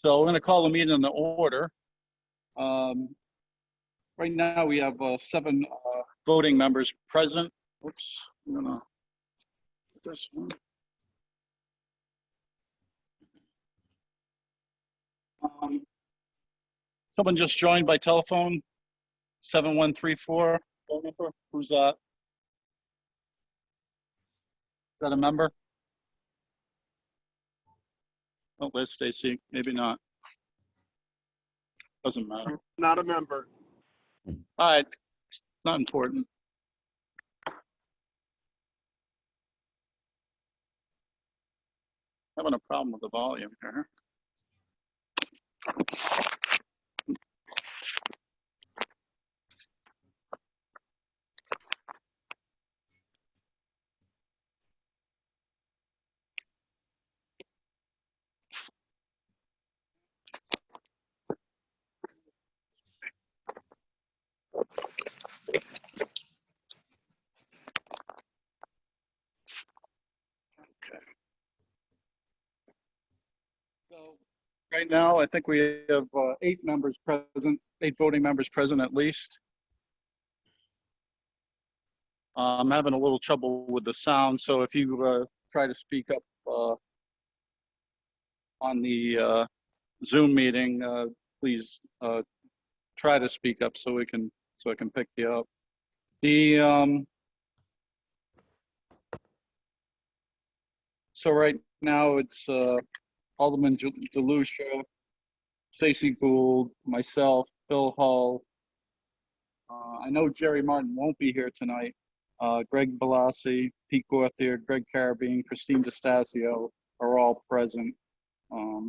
So we're going to call the meeting in order. Right now we have 7 voting members present. Oops, I'm going to put this one. Someone just joined by telephone, 7134 phone number. Who's that? Is that a member? Oh, there's Stacy. Maybe not. Doesn't matter. Not a member. All right, it's not important. Having a problem with the volume here. So right now, I think we have 8 members present, 8 voting members present at least. I'm having a little trouble with the sound, so if you try to speak up on the Zoom meeting, please try to speak up so I can pick you up. So right now it's Alderman DeLucia, Stacey Gould, myself, Phil Hull. I know Jerry Martin won't be here tonight. Greg Balassi, Pete Gauthier, Greg Carabine, Christine DeStasio are all present,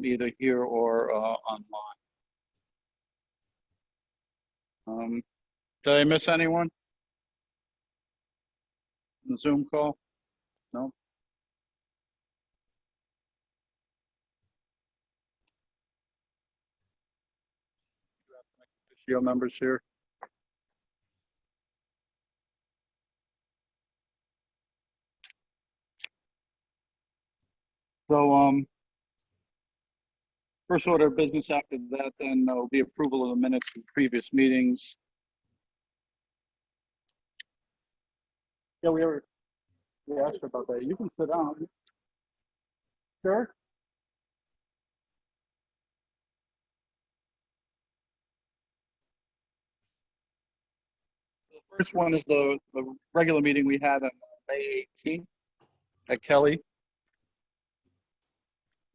either here or online. Did I miss anyone in the Zoom call? No? Your members here. So first order of business after that then will be approval of the minutes of previous meetings. Yeah, we asked about that. You can sit down. Sure. The first one is the regular meeting we had on May 18th at Kelly.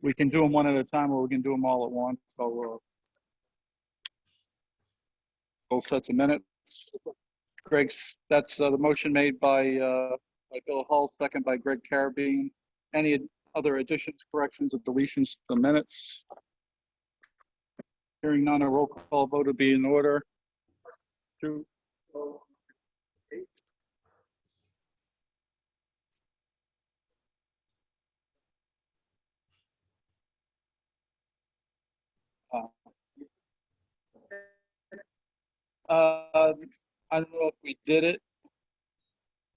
We can do them one at a time, or we can do them all at once. So both sets of minutes. Greg's, that's the motion made by Bill Hull, second by Greg Carabine. Any other additions, corrections, or deletions to the minutes? Hearing none, a roll call vote would be in order. 2, 4, 8. I don't know if we did it.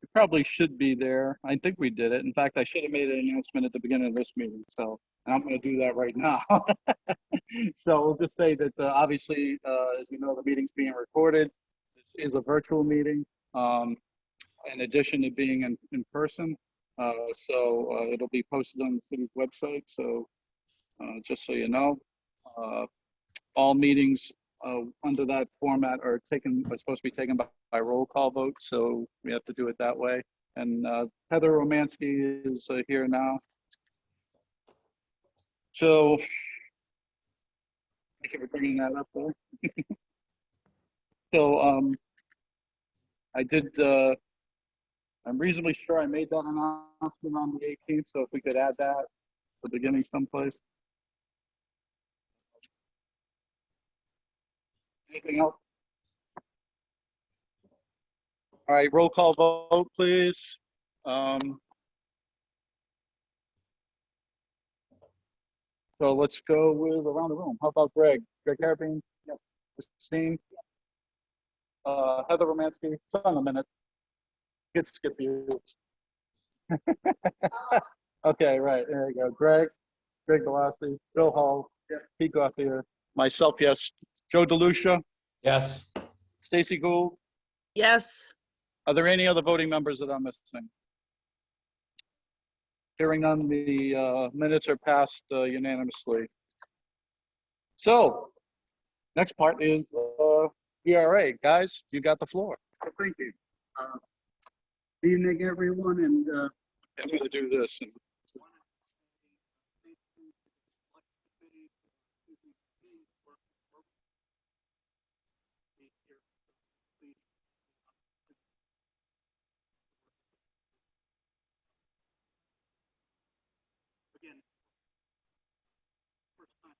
It probably should be there. I think we did it. In fact, I should have made an announcement at the beginning of this meeting. So, and I'm going to do that right now. So we'll just say that obviously, as you know, the meeting's being recorded. This is a virtual meeting, in addition to being in person. So it'll be posted on the city's website. So just so you know, all meetings under that format are supposed to be taken by roll call vote, so we have to do it that way. And Heather Romansky is here now. So thank you for bringing that up there. So I did, I'm reasonably sure I made that announcement on the 18th, so if we could add that at the beginning someplace. Anything else? All right, roll call vote, please. So let's go with around the room. How about Greg? Greg Carabine? Yep. Christine? Heather Romansky? It's on the minute. Get skip you. Okay, right, there you go. Greg Greg Galassi, Bill Hall, yes. Pete Gauthier, myself, yes. Joe DeLucia, Yes. Stacy Gould. Yes. Are there any other voting members that I'm missing? Hearing none, the minutes are passed unanimously. So, next part is ERA. Guys, you got the floor. Thank you. Good evening, everyone, and I'm going to do this. And again, first time.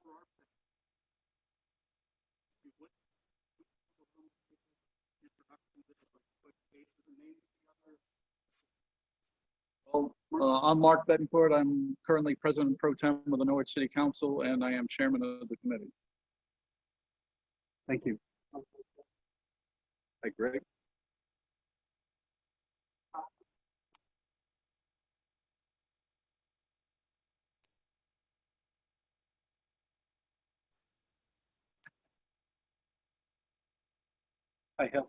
For our we went introduction, this put faces and names together. Well, I'm Mark Betancourt. I'm currently President Pro Tem of the Norwich City Council, and I am Chairman of the committee. thank you. Hi, Greg. I have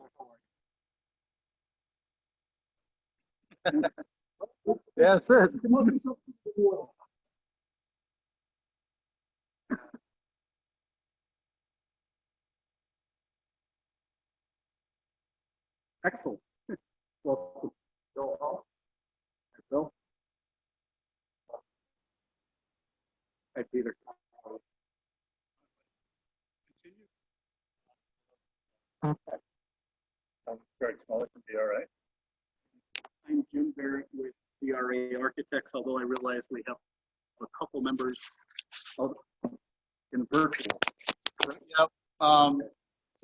Yeah, that's it. excellent. Welcome, Bill Hall. Bill. Hi, Peter. I'm Greg Smollett from DRA. I'm Jim Barrett with DRA Architects, although I realize we have a couple members of in virtual. Yep.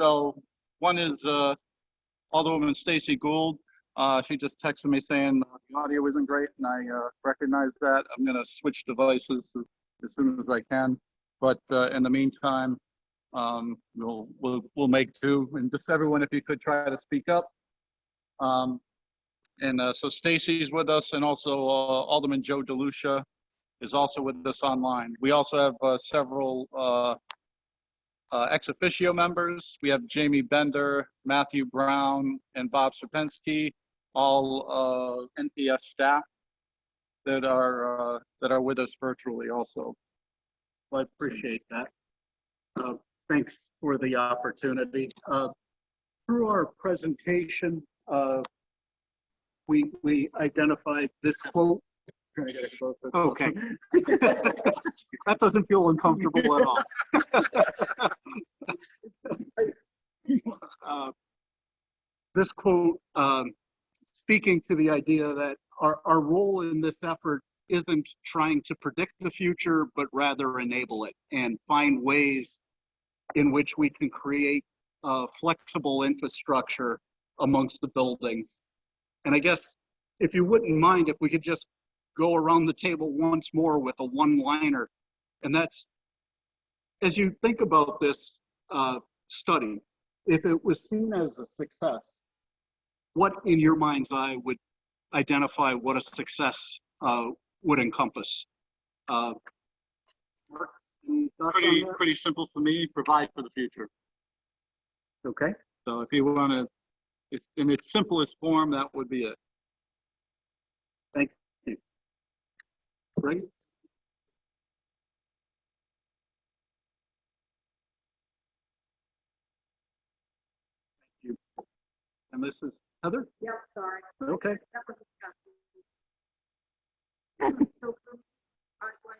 So one is Alderwoman Stacy Gould. She just texted me saying the audio isn't great, and I recognize that. I'm going to switch devices as soon as I can. But in the meantime, we'll make do. And just everyone, if you could try to speak up. So Stacy's with us, and also Alderman Joe DeLucia is also with us online. We also have several ex officio members. We have Jamie Bender, Matthew Brown, and Bob Serpensky, all NPS staff that are with us virtually also. Well, I appreciate that. Thanks for the opportunity. Through our presentation, we identified this quote. Trying to get it closer. Okay. That doesn't feel uncomfortable at all. This quote, speaking to the idea that our role in this effort isn't trying to predict the future, but rather enable it and find ways in which we can create flexible infrastructure amongst the buildings. And I guess if you wouldn't mind, if we could just go around the table once more with a one-liner. And that's, as you think about this study, if it was seen as a success, what in your mind's eye would identify what a success would encompass? Mark, any thoughts on that? Pretty simple for me. Provide for the future. Okay. So if you want to, in its simplest form, that would be it. Thank you. Great. Thank you. And this is Heather? Yeah, sorry. Okay. That was so for me, I'd like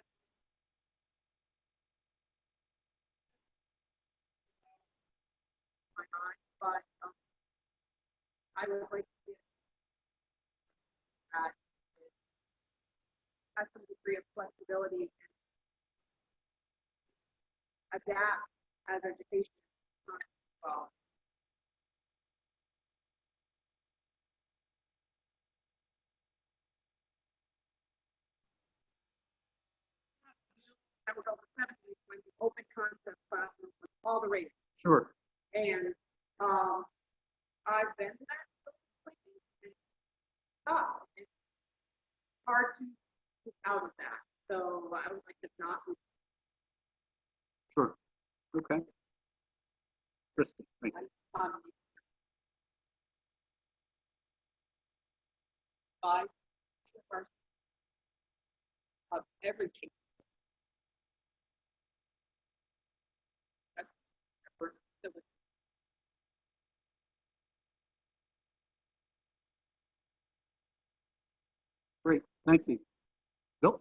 my mind, but I would like to get that has some degree of flexibility and adapt as education. I was over 70 when the open concept classroom with all the ratings. Sure. And I've been to that. stop. It's hard to get out of that. So I would like to not. Sure. Okay. Kristen, thank you. Um, 5 of every case. That's the first facility. Great, thank you. Bill?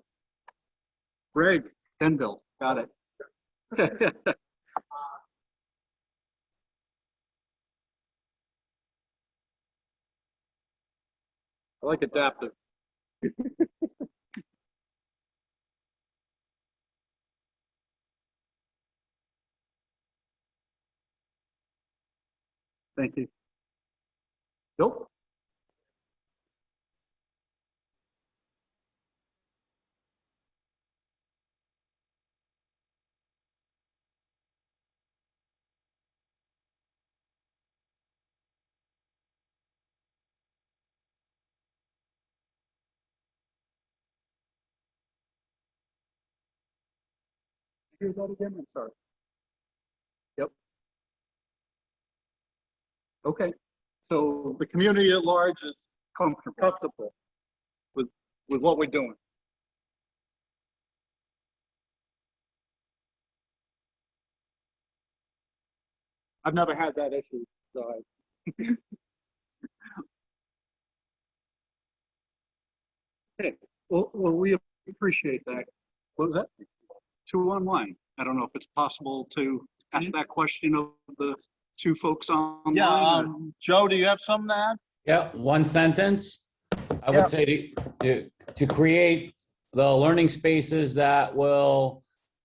Greg, Ken Bill, got it. I like adaptive. Thank you. Bill? Hear that again? I'm sorry. Yep. Okay. So The community at large is comfortable. with what we're doing. I've never had that issue, so Okay. Well, we appreciate that. What was that? 2 online. I don't know if it's possible to ask that question of the 2 folks online. yeah. or- Joe, do you have something to add? Yeah, one sentence. I Yeah. would say to create the learning spaces that will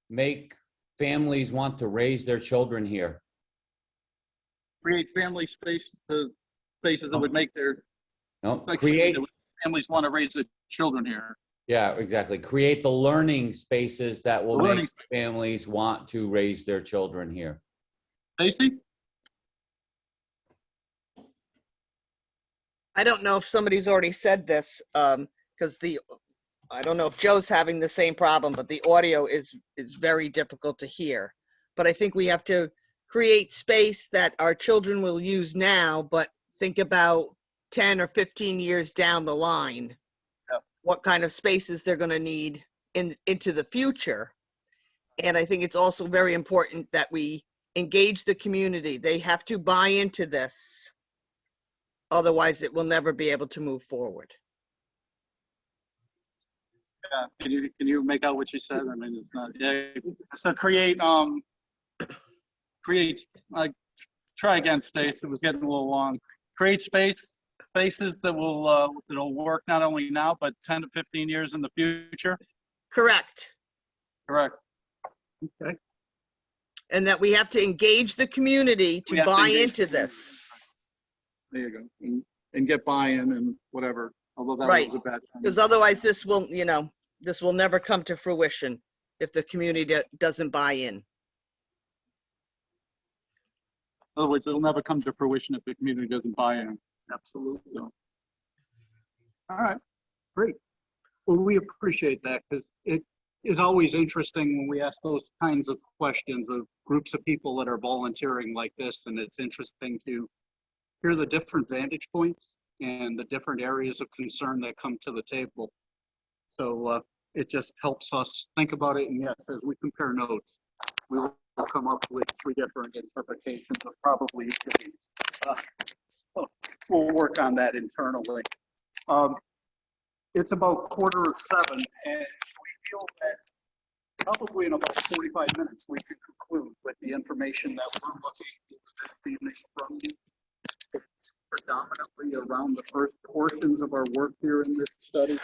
make families want to raise their children here. Create family spaces that would make their No, like, create, that families want to raise their children here. yeah, exactly. Create the learning spaces that will The learning make families want to raise their children here. Stacy? I don't know if somebody's already said this, because I don't know if Joe's having the same problem, but the audio is very difficult to hear. But I think we have to create space that our children will use now, but think about 10 or 15 years down the line. Yep. What kind of spaces they're gonna need into the future. And I think it's also very important that we engage the community. They have to buy into this. Otherwise, it will never be able to move forward. Yeah. Can you make out what you said? I mean, it's not. Yeah. So create like try again, Stace. It was getting a little long. Create spaces that will that'll work not only now but 10 to 15 years in the future. Correct. Correct. Okay. And that we have to engage the community We to have to buy engage into the this. There you go. And get buy-in and whatever. Although that Right. was a bad time. Because otherwise this will, this will never come to fruition if the community doesn't buy in. In other words, it'll never come to fruition if the community doesn't buy in. Absolutely. So, All right, great. Well, we appreciate that because it is always interesting when we ask those kinds of questions of groups of people that are volunteering like this, and it's interesting to hear the different vantage points and the different areas of concern that come to the table. So it just helps us think about it, and yes, as we compare notes, we will come up with 3 different interpretations of probably each of these. So we'll work on that internally. It's about 6:45, and we feel that probably in about 45 minutes, we can conclude with the information that we're looking for this evening from you. It's predominantly around the first portions of our work here in this study,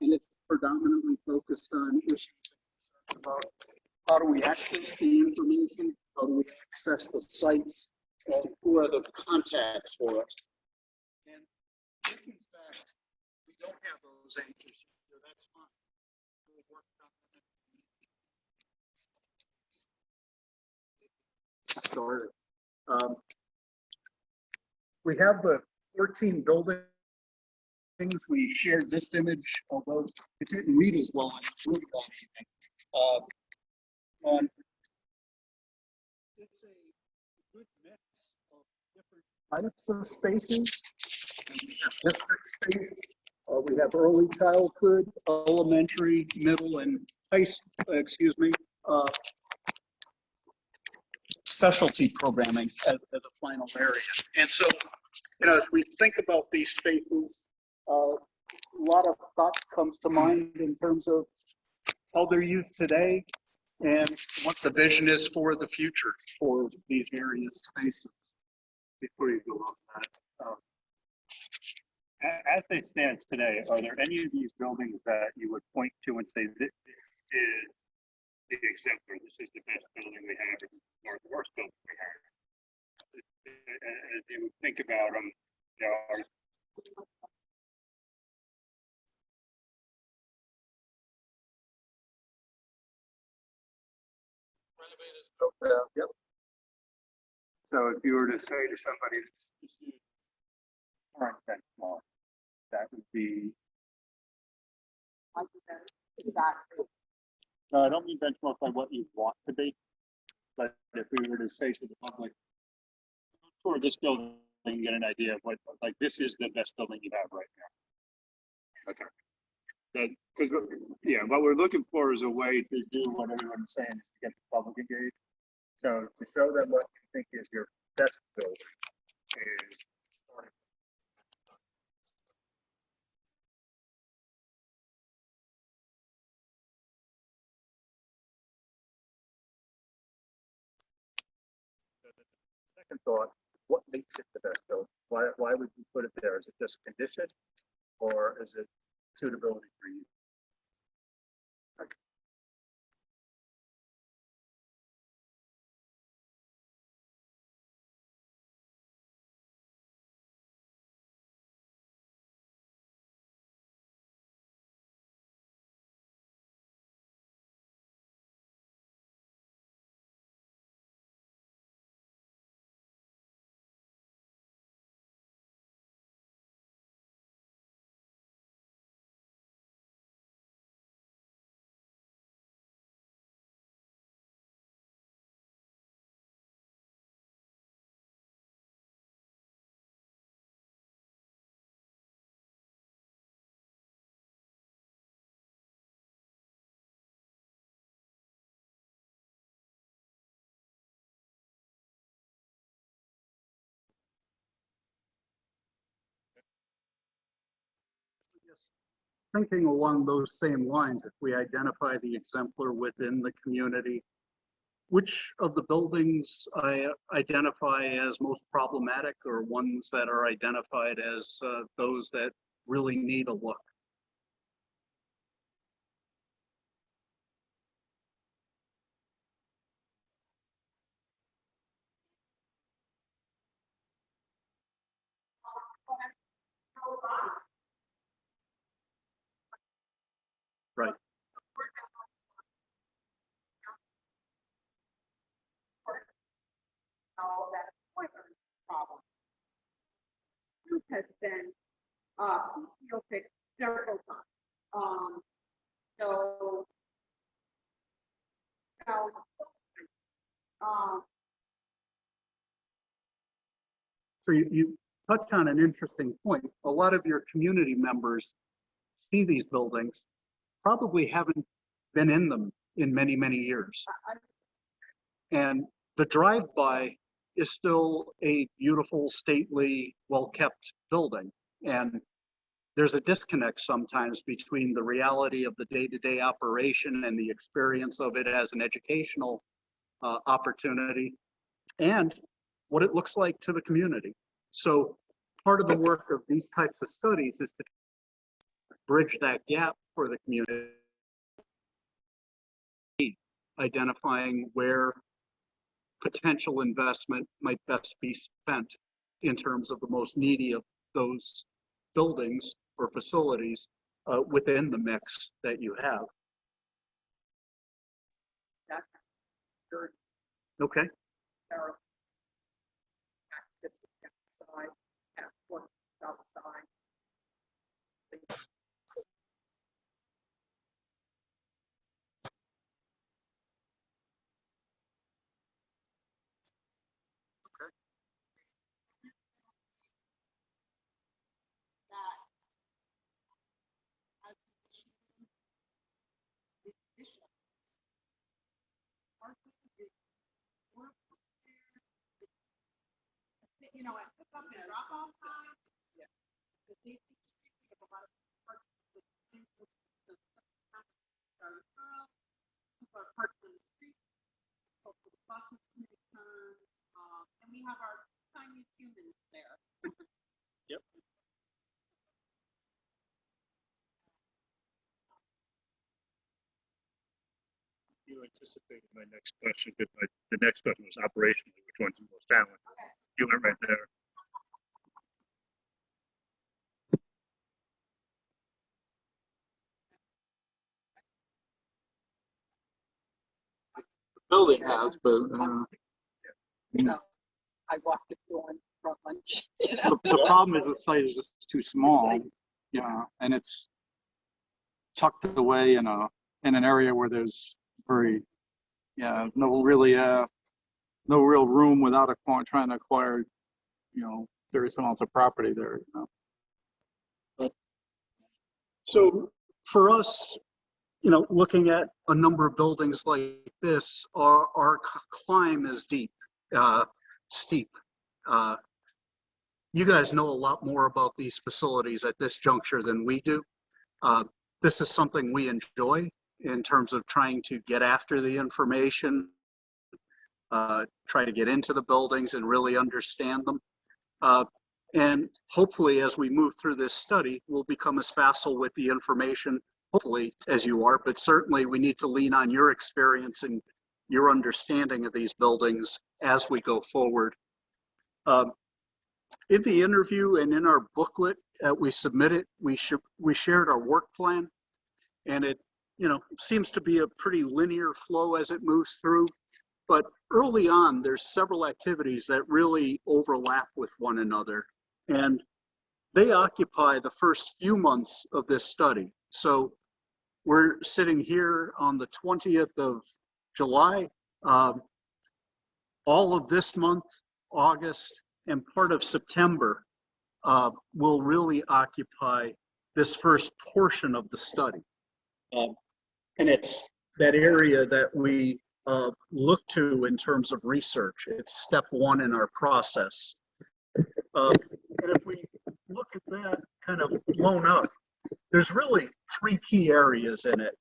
and it's predominantly focused on issues about how do we access the information, how do we access the sites, and who are the contacts for us. And if in fact we don't have those answers, that's fine. We'll work on them. Started. We have the 14 buildings things. We shared this image, although it didn't read as well in the room that evening. And it's a good mix of different types of spaces. And we have district space. We have early childhood, elementary, middle, and specialty programming as a final area. And so, as we think about these spaces, a lot of thought comes to mind in terms of how they're used today and what the vision is for the future for these various spaces. Before you go on that. As they stand today, are there any of these buildings that you would point to and say, this is the exemplar, this is the best building we have, or the worst building we have? As you think about them, Yep. so if you were to say to somebody that's current benchmark, that would be, Exactly. no, I don't mean benchmark by what you want to be, but if we were to say to the public, tour this building and get an idea of what, like, this is the best building you have right now. Okay. Because, yeah, what we're looking for is a way to do what everyone's saying is to get the public engaged. So to show them what you think is your best building is. Second thought, what makes it the best building? Why would you put it there? Is it just condition, or is it suitability for you? Thinking along those same lines, if we identify the exemplar within the community, which of the buildings I identify as most problematic or ones that are identified as those that really need a look? Right. All that equipment problem. Roof has been, PCO fixed several times. So, you know, So you touch on an interesting point. A lot of your community members see these buildings, probably haven't been in them in many, many years. And the drive-by is still a beautiful, stately, well-kept building. And there's a disconnect sometimes between the reality of the day-to-day operation and the experience of it as an educational opportunity and what it looks like to the community. So part of the work of these types of studies is to bridge that gap for the community, identifying where potential investment might best be spent in terms of the most needy of those buildings or facilities within the mix that you have. that's good. Okay. Side, one outside. drop-off time. The safety of a lot of parks with things with the parks on the street, for the buses to return, and we have our Chinese humans there. Yep. You anticipated my next question, because the next question was operationally, which one's the most challenging? Okay. You went right there. Building has, but I walked the door and brought lunch. the problem is the site is just too small. Yeah, and it's tucked away in an area where there's no real room without trying to acquire, various amounts of property there. So for us, looking at a number of buildings like this, our climb is steep. You guys know a lot more about these facilities at this juncture than we do. This is something we enjoy in terms of trying to get after the information, try to get into the buildings and really understand them. And hopefully, as we move through this study, we'll become as facile with the information, hopefully, as you are, but certainly we need to lean on your experience and your understanding of these buildings as we go forward. In the interview and in our booklet that we submitted, we shared our work plan, and it seems to be a pretty linear flow as it moves through. But early on, there's several activities that really overlap with one another, and they occupy the first few months of this study. So we're sitting here on the 20th of July. All of this month, August, and part of September will really occupy this first portion of the study. And it's that area that we look to in terms of research. It's step one in our process. And if we look at that kind of blown up, there's really three key areas in it.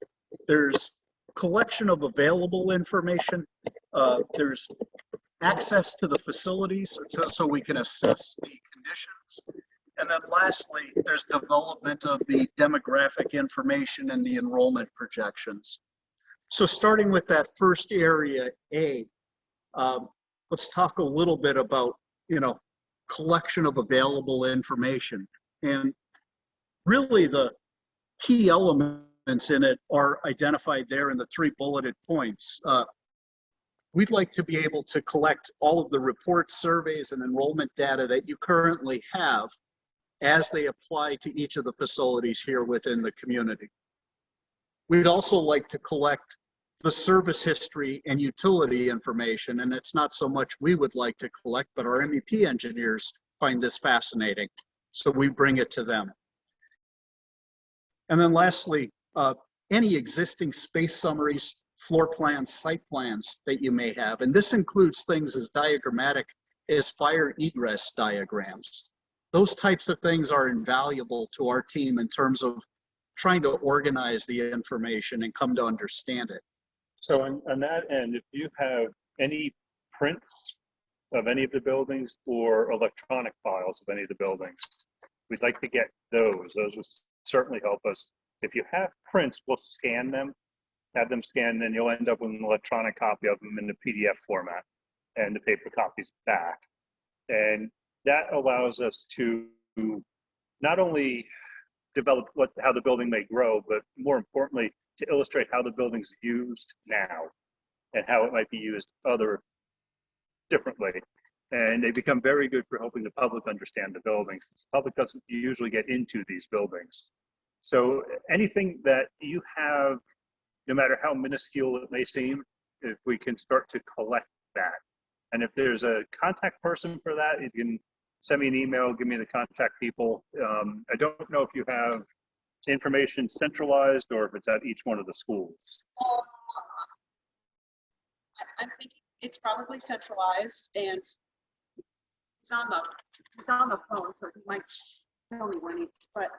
There's collection of available information. There's access to the facilities so we can assess the conditions. And then lastly, there's development of the demographic information and the enrollment projections. So starting with that first area A, let's talk a little bit about, collection of available information. And really the key elements in it are identified there in the three bulleted points. We'd like to be able to collect all of the reports, surveys, and enrollment data that you currently have as they apply to each of the facilities here within the community. We'd also like to collect the service history and utility information, and it's not so much we would like to collect, but our MEP engineers find this fascinating, so we bring it to them. And then lastly, any existing space summaries, floor plans, site plans that you may have, and this includes things as diagrammatic as fire egress diagrams. Those types of things are invaluable to our team in terms of trying to organize the information and come to understand it. So on that end, if you have any prints of any of the buildings or electronic files of any of the buildings, we'd like to get those. Those would certainly help us. If you have prints, we'll scan them, have them scanned, and you'll end up with an electronic copy of them in the PDF format and the paper copies back. And that allows us to not only develop how the building may grow, but more importantly, to illustrate how the building's used now and how it might be used differently. And they become very good for helping the public understand the buildings. The public doesn't usually get into these buildings. So anything that you have, no matter how minuscule it may seem, if we can start to collect that. And if there's a contact person for that, you can send me an email, give me the contact people. I don't know if you have information centralized or if it's at each one of the schools. I'm thinking it's probably centralized, and he's on the phone, so he might tell me when but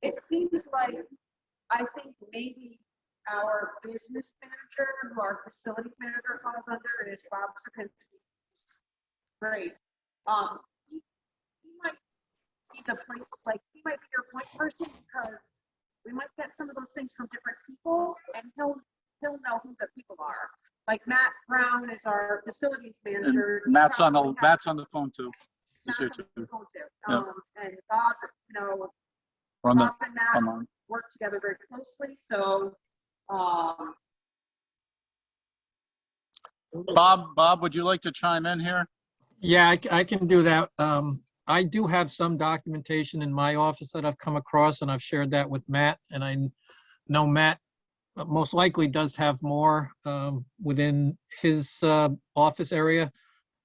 it seems like, I think maybe our business manager, who our facilities manager falls under, is Bob Serpinski. It's great. He might be the place, like, he might be your point person, because we might get some of those things from different people, and he'll know who the people are. Like Matt Brown is our facilities manager. And Matt's on Probably the phone too. He's here Matt's on too. the phone too. Yeah. And Bob, you know, We're on the, Bob and Matt come on. work together very closely, so, Bob, would you like to chime in here? Yeah, I can do that. I do have some documentation in my office that I've come across, and I've shared that with Matt. And I know Matt most likely does have more within his office area.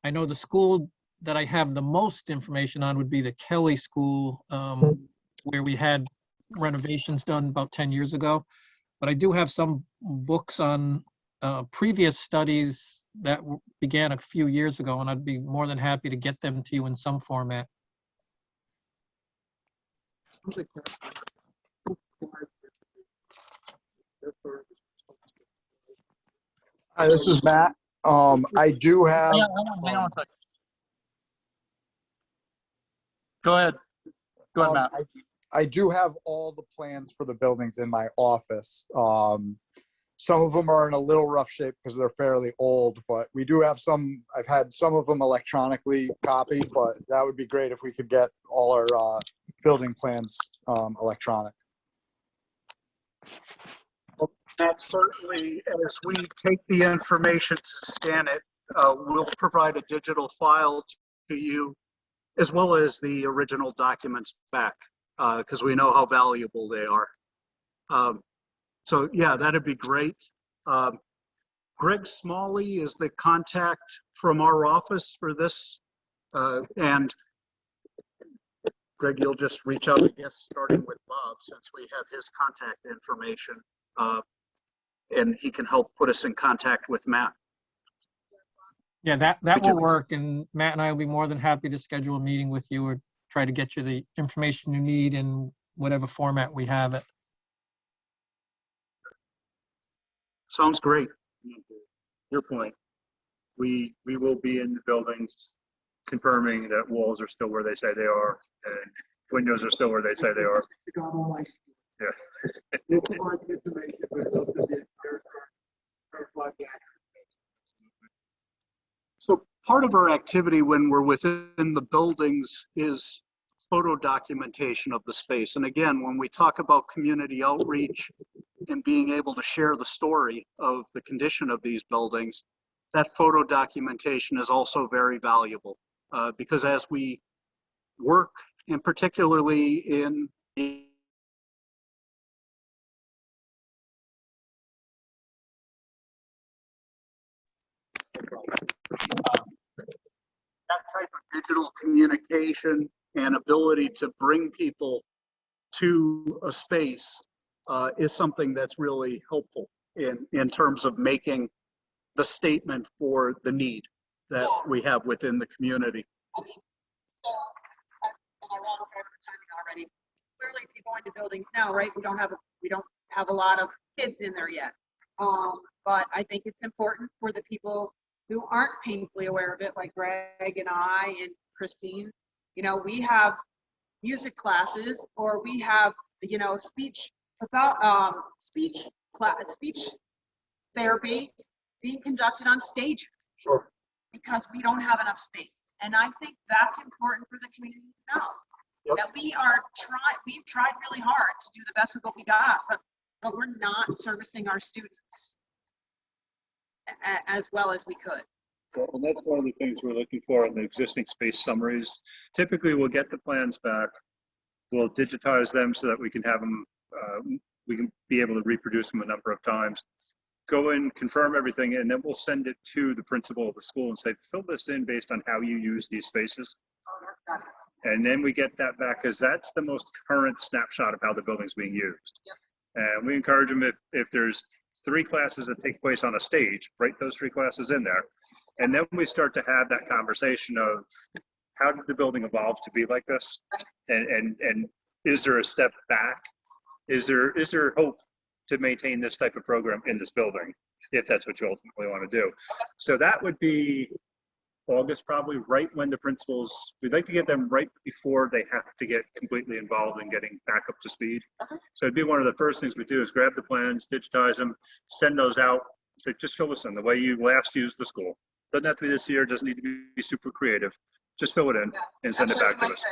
I know the school that I have the most information on would be the Kelly School, where we had renovations done about 10 years ago. But I do have some books on previous studies that began a few years ago, and I'd be more than happy to get them to you in some format. Hi, this is Matt. I do have. Hang on a second. Go ahead. Go ahead, Matt. I do have all the plans for the buildings in my office. Some of them are in a little rough shape because they're fairly old, but we do have some. I've had some of them electronically copied, but that would be great if we could get all our building plans electronic. That certainly, as we take the information to scan it, we'll provide a digital file to you, as well as the original documents back, because we know how valuable they are. So yeah, that'd be great. Greg Smalley is the contact from our office for this. And Greg, you'll just reach out, I guess, starting with Bob, since we have his contact information. And he can help put us in contact with Matt. Yeah, that Could will you- work, and Matt and I will be more than happy to schedule a meeting with you or try to get you the information you need in whatever format we have it. Sounds great. Your point. We will be in the buildings confirming that walls are still where they say they are and windows are still where they say they are. Yeah. So part of our activity when we're within the buildings is photo documentation of the space. And again, when we talk about community outreach and being able to share the story of the condition of these buildings, that photo documentation is also very valuable because as we work, and particularly in that type of digital communication and ability to bring people to a space is something that's really helpful in terms of making the statement for the need that we have within the community. I mean, so, and I lost track of timing already. Clearly, if you go into buildings now, right, we don't have a lot of kids in there yet. But I think it's important for the people who aren't painfully aware of it, like Greg and I and Christine. You know, we have music classes, or we have, you know, speech therapy being conducted on stages. Sure. Because we don't have enough space. And I think that's important for the community to know. Yep. That we've tried really hard to do the best with what we got, but we're not servicing our students as well as we could. Well, and that's one of the things we're looking for in the existing space summaries. Typically, we'll get the plans back. We'll digitize them so that we can have them, we can be able to reproduce them a number of times. Go in, confirm everything, and then we'll send it to the principal of the school and say, fill this in based on how you use these spaces. And then we get that back because that's the most current snapshot of how the building's being used. And we encourage them, if there's 3 classes that take place on a stage, write those 3 classes in there. And then we start to have that conversation of how did the building evolve to be like this? And is there a step back? Is there hope to maintain this type of program in this building, if that's what you ultimately want to do? So that would be August, probably right when the principals, we'd like to get them right before they have to get completely involved in getting back up to speed. So it'd be one of the first things we do is grab the plans, digitize them, send those out, say, just fill this in the way you last used the school. Doesn't have to be this year, doesn't need to be super creative. Just fill it in and send it back to us.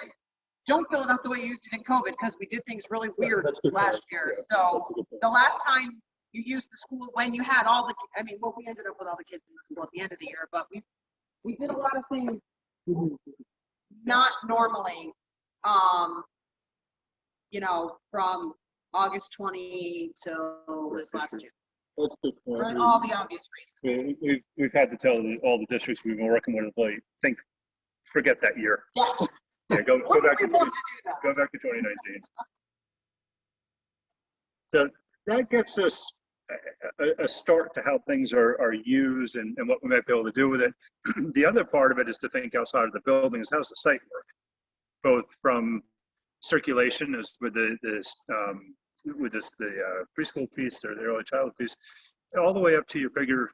Don't fill it out the way you used it in COVID, because we did things really weird last year. So the last time you used the school, when you had all the, I mean, well, we ended up with all the kids in the school at the end of the year, but we did a lot of things not normally, you know, from August 20 till this last year. That's a good For point. all the obvious reasons. We've had to tell all the districts we've been working with, like, forget that year. Yeah. Yeah, go What back would to we love to do that? go back to 2019. So that gets us a start to how things are used and what we might be able to do with it. The other part of it is to think outside of the building is how's the site work, both from circulation as with the preschool piece or the early childhood piece, all the way up to your bigger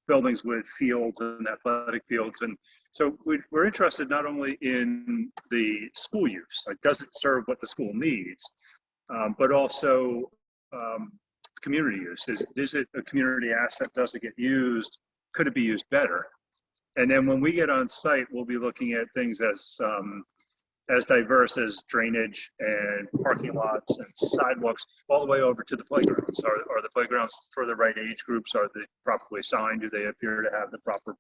buildings with fields and athletic fields. And so we're interested not only in the school use, like does it serve what the school needs, but also community use. Is it a community asset? Does it get used? Could it be used better? And then when we get on site, we'll be looking at things as diverse as drainage and parking lots and sidewalks, all the way over to the playgrounds. Are the playgrounds for the right age groups? Are they properly signed? Do they appear to have the proper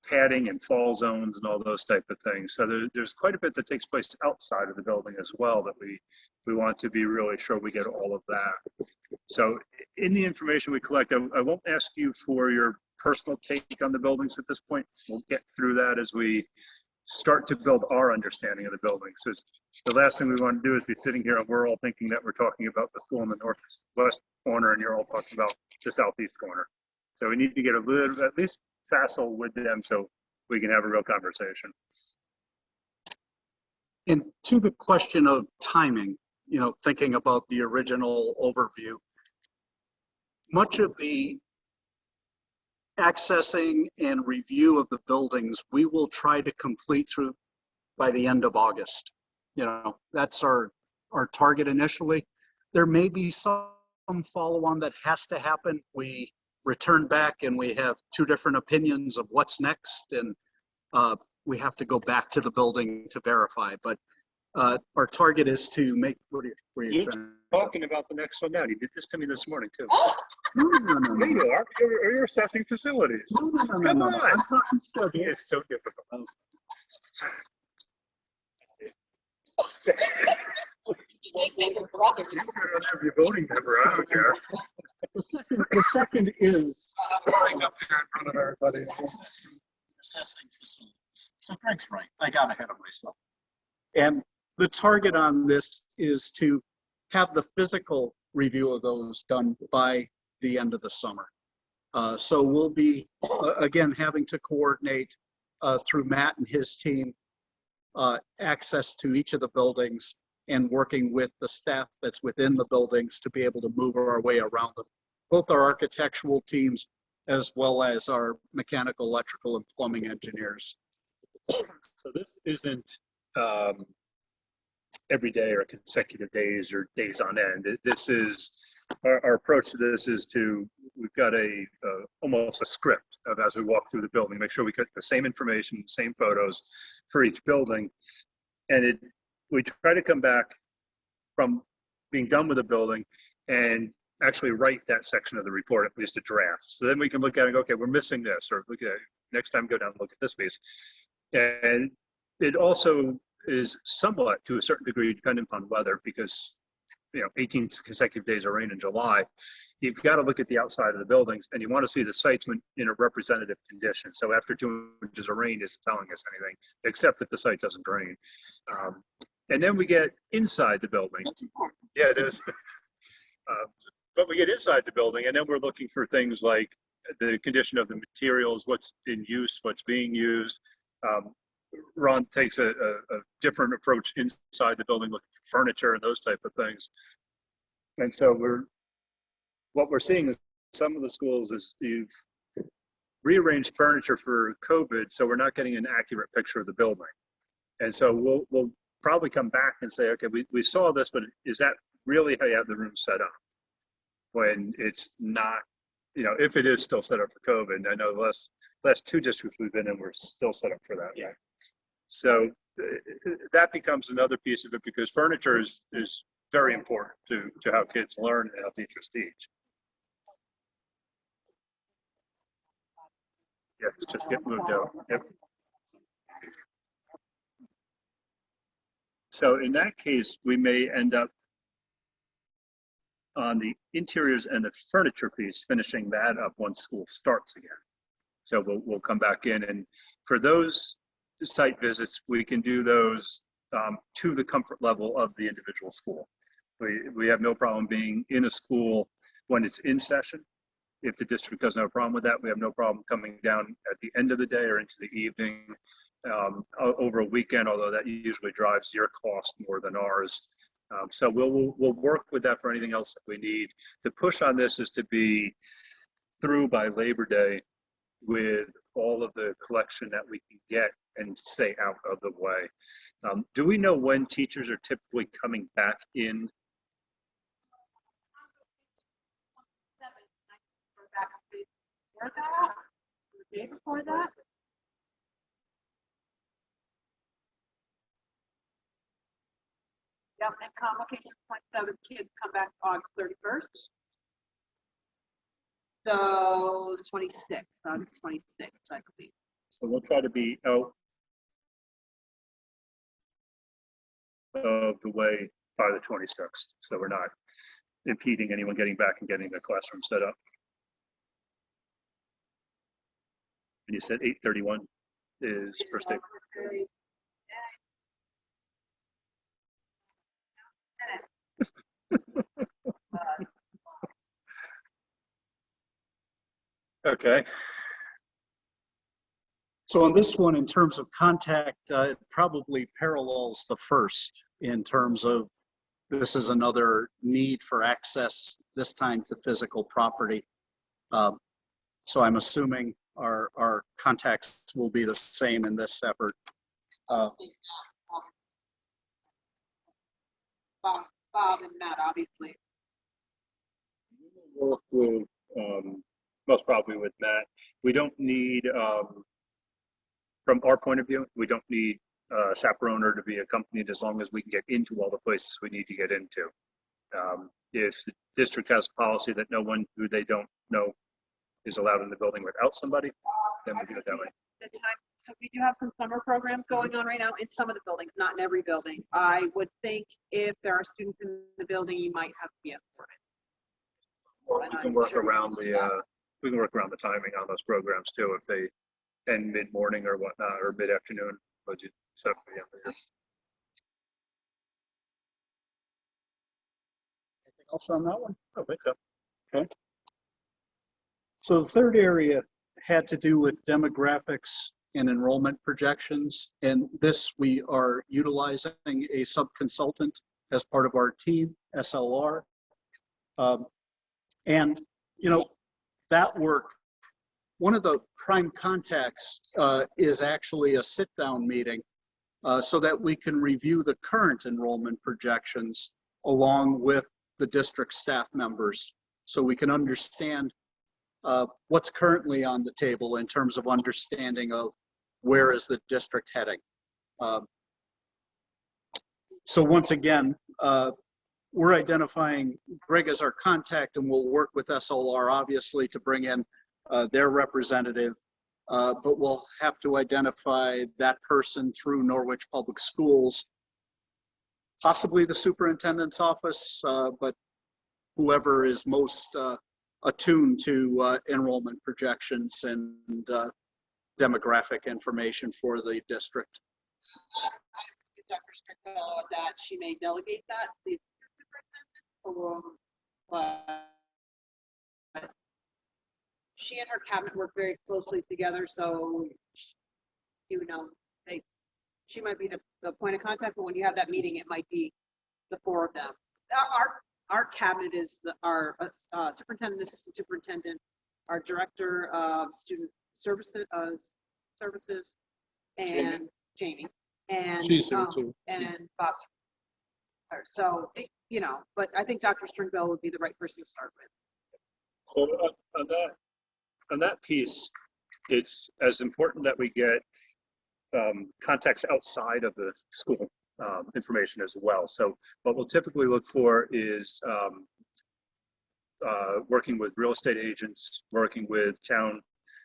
padding and fall zones and all those type of things? So there's quite a bit that takes place outside of the building as well that we want to be really sure we get all of that. So in the information we collect, I won't ask you for your personal take on the buildings at this point. We'll get through that as we start to build our understanding of the building. So the last thing we want to do is be sitting here and we're all thinking that we're talking about the school in the northwest corner and you're all talking about the southeast corner. So we need to get a little, at least facile with them so we can have a real conversation. And to the question of timing, you know, thinking about the original overview, much of the accessing and review of the buildings, we will try to complete through by the end of August. You know, that's our target initially. There may be some follow-on that has to happen. We return back and we have two different opinions of what's next, and we have to go back to the building to verify. But our target is to make, what are you trying? Talking about the next one now. You did this to me this morning too. No. There you are. You're assessing facilities. No. Come on. I'm talking schedule. It's so difficult. You don't have your voting member. I don't care. The second is Right up here in front of everybody. assessing facilities. So Greg's right. I got ahead of myself. And the target on this is to have the physical review of those done by the end of the summer. So we'll be, again, having to coordinate through Matt and his team, access to each of the buildings and working with the staff that's within the buildings to be able to move our way around them. Both our architectural teams as well as our mechanical, electrical, and plumbing engineers. So this isn't every day or consecutive days or days on end. This is our approach to this is we've got almost a script of as we walk through the building, make sure we get the same information, same photos for each building. And we try to come back from being done with the building and actually write that section of the report, at least a draft. So then we can look at it and go, okay, we're missing this, or look at it, next time go down and look at this piece. And it also is somewhat, to a certain degree, dependent upon weather, because 18 consecutive days of rain in July, you've got to look at the outside of the buildings and you want to see the sites in a representative condition. So after 2 inches of rain isn't telling us anything, except that the site doesn't drain. And then we get inside the building. Yeah, it is. But we get inside the building and then we're looking for things like the condition of the materials, what's in use, what's being used, Ron takes a different approach inside the building, looking for furniture and those type of things. And so what we're seeing is some of the schools is you've rearranged furniture for COVID, so we're not getting an accurate picture of the building. And so we'll probably come back and say, okay, we saw this, but is that really how you have the room set up? When it's not, if it is still set up for COVID. I know the last 2 districts we've been in, we're still set up for that. Yeah. Right? So that becomes another piece of it, because furniture is very important to how kids learn and how teachers teach. Yeah, just get moved out. Yep. So in that case, we may end up on the interiors and the furniture piece, finishing that up once school starts again. So we'll come back in, and for those site visits, we can do those to the comfort level of the individual school. We have no problem being in a school when it's in session. If the district doesn't have a problem with that, we have no problem coming down at the end of the day or into the evening over a weekend, although that usually drives your cost more than ours. So we'll work with that for anything else that we need. The push on this is to be through by Labor Day with all of the collection that we can get and stay out of the way. Do we know when teachers are typically coming back in? Before that, the day before that. Yep, and convocation 27 kids come back August 31st. So the 26th, August 26th, I believe. So we'll try to be out of the way by the 26th, so we're not impeding anyone getting back and getting the classroom set up. And you said 8:31 is first day. Okay. So on this one, in terms of contact, it probably parallels the first in terms of this is another need for access, this time to physical property. So I'm assuming our contacts will be the same in this effort. Bob and Matt, obviously. Work with most probably with Matt. We don't need, from our point of view, we don't need a chaperone to be accompanied as long as we can get into all the places we need to get into. If the district has a policy that no one who they don't know is allowed in the building without somebody, then we do it that way. So we do have some summer programs going on right now in some of the buildings, not in every building. I would think if there are students in the building, you might have to be escorted. Or we can work around the timing on those programs too, if they end mid-morning or whatnot, or mid-afternoon, budget stuff for the end of the year. Anything else on that one? I think so. Okay. So the third area had to do with demographics and enrollment projections. And this, we are utilizing a sub-consultant as part of our team, SLR. And, that work, one of the prime contacts is actually a sit-down meeting so that we can review the current enrollment projections along with the district staff members, so we can understand what's currently on the table in terms of understanding of where is the district heading. So once again, we're identifying Greg as our contact, and we'll work with SLR obviously to bring in their representative, but we'll have to identify that person through Norwich Public Schools, possibly the superintendent's office, but whoever is most attuned to enrollment projections and demographic information for the district. Dr. Strickfellow at that, she may delegate that to the superintendent, but she and her cabinet work very closely together, so you know, she might be the point of contact, but when you have that meeting, it might be the four of them. Our cabinet is our superintendent, assistant superintendent, our director of student services, and Jamie, and She's here too. and Bob's. So, you know, but I think Dr. Stringbell would be the right person to start with. So on that piece, it's as important that we get context outside of the school information as well. So what we'll typically look for is working with real estate agents, working with town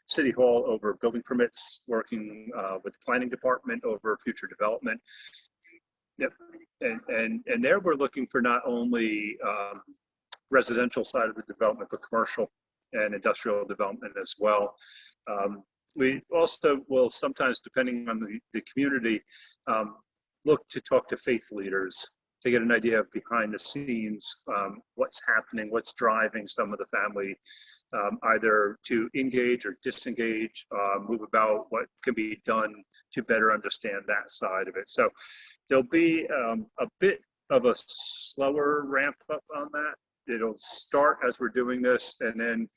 city hall over building permits, working with the planning department over future development. Yep. And there we're looking for not only residential side of the development, but commercial and industrial development as well. We also will sometimes, depending on the community, look to talk to faith leaders to get an idea of behind the scenes, what's happening, what's driving some of the family, either to engage or disengage, move about, what can be done to better understand that side of it. So there'll be a bit of a slower ramp up on that. It'll start as we're doing this, and then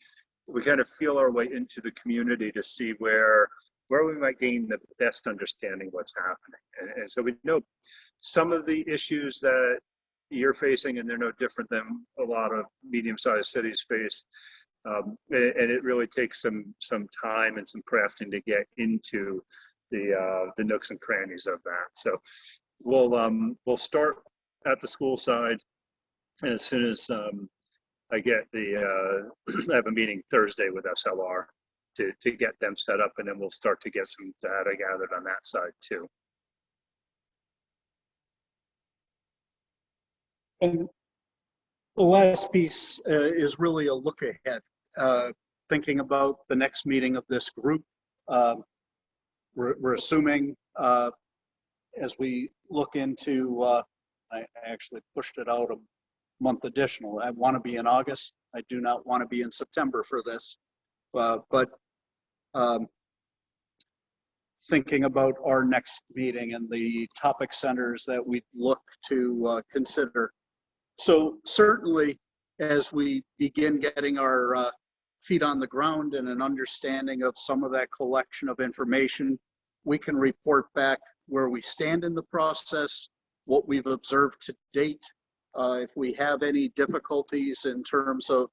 we kind of feel our way into the community to see where we might gain the best understanding what's happening. And so we know some of the issues that you're facing, and they're no different than a lot of medium-sized cities face. And it really takes some time and some crafting to get into the nooks and crannies of that. So we'll start at the school side, and as soon as I get I have a meeting Thursday with SLR to get them set up, and then we'll start to get some data gathered on that side too. And the last piece is really a look ahead, thinking about the next meeting of this group. We're assuming as we look into, I actually pushed it out a month additional. I want to be in August. I do not want to be in September for this. But thinking about our next meeting and the topic centers that we look to consider. So certainly, as we begin getting our feet on the ground and an understanding of some of that collection of information, we can report back where we stand in the process, what we've observed to date. If we have any difficulties in terms of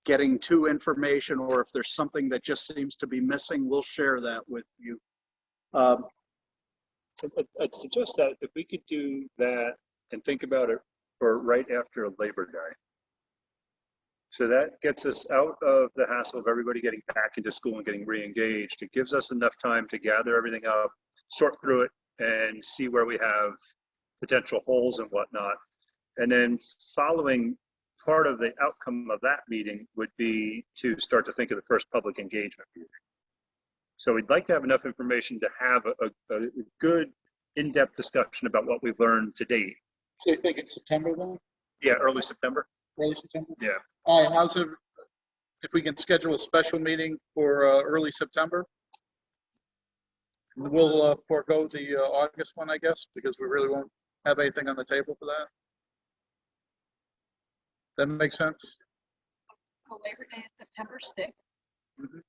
getting to information, or if there's something that just seems to be missing, we'll share that with you. I'd suggest that if we could do that and think about it for right after Labor Day. So that gets us out of the hassle of everybody getting back into school and getting re-engaged. It gives us enough time to gather everything up, sort through it, and see where we have potential holes and whatnot. And then following, part of the outcome of that meeting would be to start to think of the first public engagement meeting. So we'd like to have enough information to have a good in-depth discussion about what we've learned to date. So you think it's September then? Yeah, early September. Early September? Yeah. How's it, if we can schedule a special meeting for early September? We'll forego the August one, I guess, because we really won't have anything on the table for that. That makes sense? So Labor Day is September 6th. Mhm.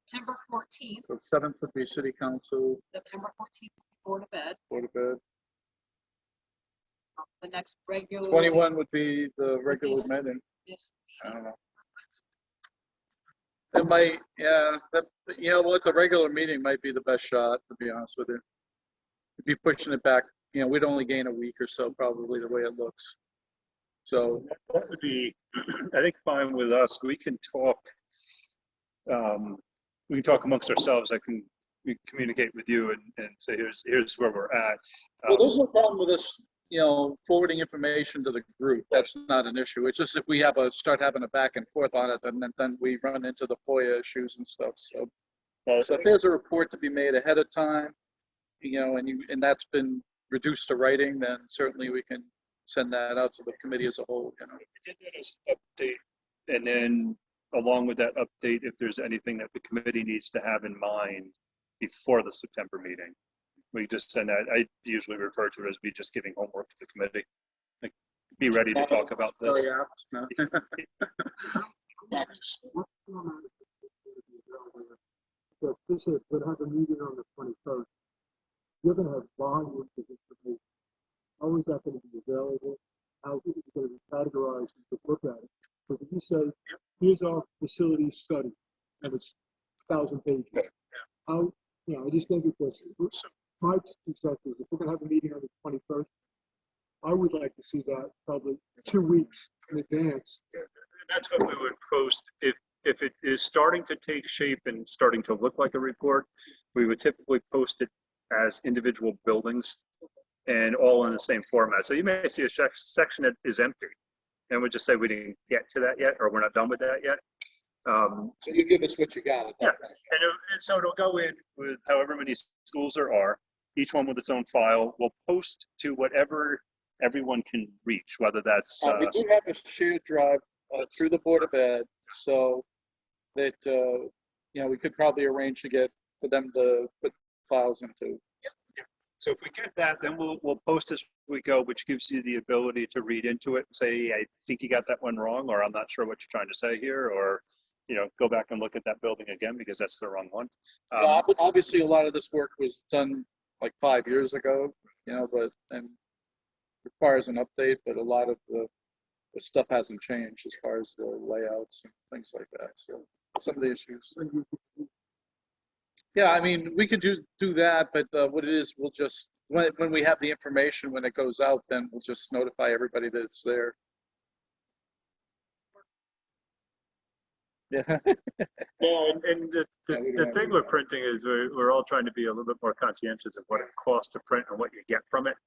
September 14th, So 7th would be city council, September 14th, Board of Ed. Board of Ed. The next regular. 21 would be the regular Yes. meeting. Yes. I don't know. That might, yeah, that, you know what, the regular meeting might be the best shot, to be honest with you. If you're pushing it back, you know, we'd only gain a week or so, probably, the way it looks. So, That would be, I think, fine with us. We can talk amongst ourselves. We communicate with you and say, here's where we're at. well, there's no problem with us, you know, forwarding information to the group. That's not an issue. It's just if we have start having a back and forth on it, then we run into the FOIA issues and stuff. So if there's a report to be made ahead of time, you know, and that's been reduced to writing, then certainly we can send that out to the committee as a whole, you know. We did that as an update, and then along with that update, if there's anything that the committee needs to have in mind before the September meeting. We just send that, I usually refer to it as me just giving homework to the committee. Like, be ready to talk about this. Very apt, no? But this is, we'll have a meeting on the 21st. You're gonna have volumes of information. How is that gonna be available? How is it gonna be categorized and to look at it? Because if you say, here's our facility study, and it's 1,000 pages. How, I just think it's my perspective, if we're gonna have a meeting on the 21st, I would like to see that probably 2 weeks in advance. That's what we would post if it is starting to take shape and starting to look like a report. We would typically post it as individual buildings and all in the same format. So you may see a section that is empty, and we just say we didn't get to that yet, or we're not done with that yet. So you give us what you got. Yeah, and so it'll go in with however many schools there are, each one with its own file. We'll post to whatever everyone can reach, whether that's We do have a shared drive through the Board of Ed, so that, we could probably arrange to get for them to put files into. So if we get that, then we'll post as we go, which gives you the ability to read into it and say, I think you got that one wrong, or I'm not sure what you're trying to say here, or go back and look at that building again because that's the wrong one. Obviously, a lot of this work was done like 5 years ago, and requires an update, but a lot of the stuff hasn't changed as far as the layouts and things like that. So some of the issues. Yeah, I mean, we could do that, but what it is, we'll just, when we have the information, when it goes out, then we'll just notify everybody that it's there. Yeah. Well, and we the don't thing with printing is we're all trying to be a little bit more conscientious of what it costs to print and what you get from it.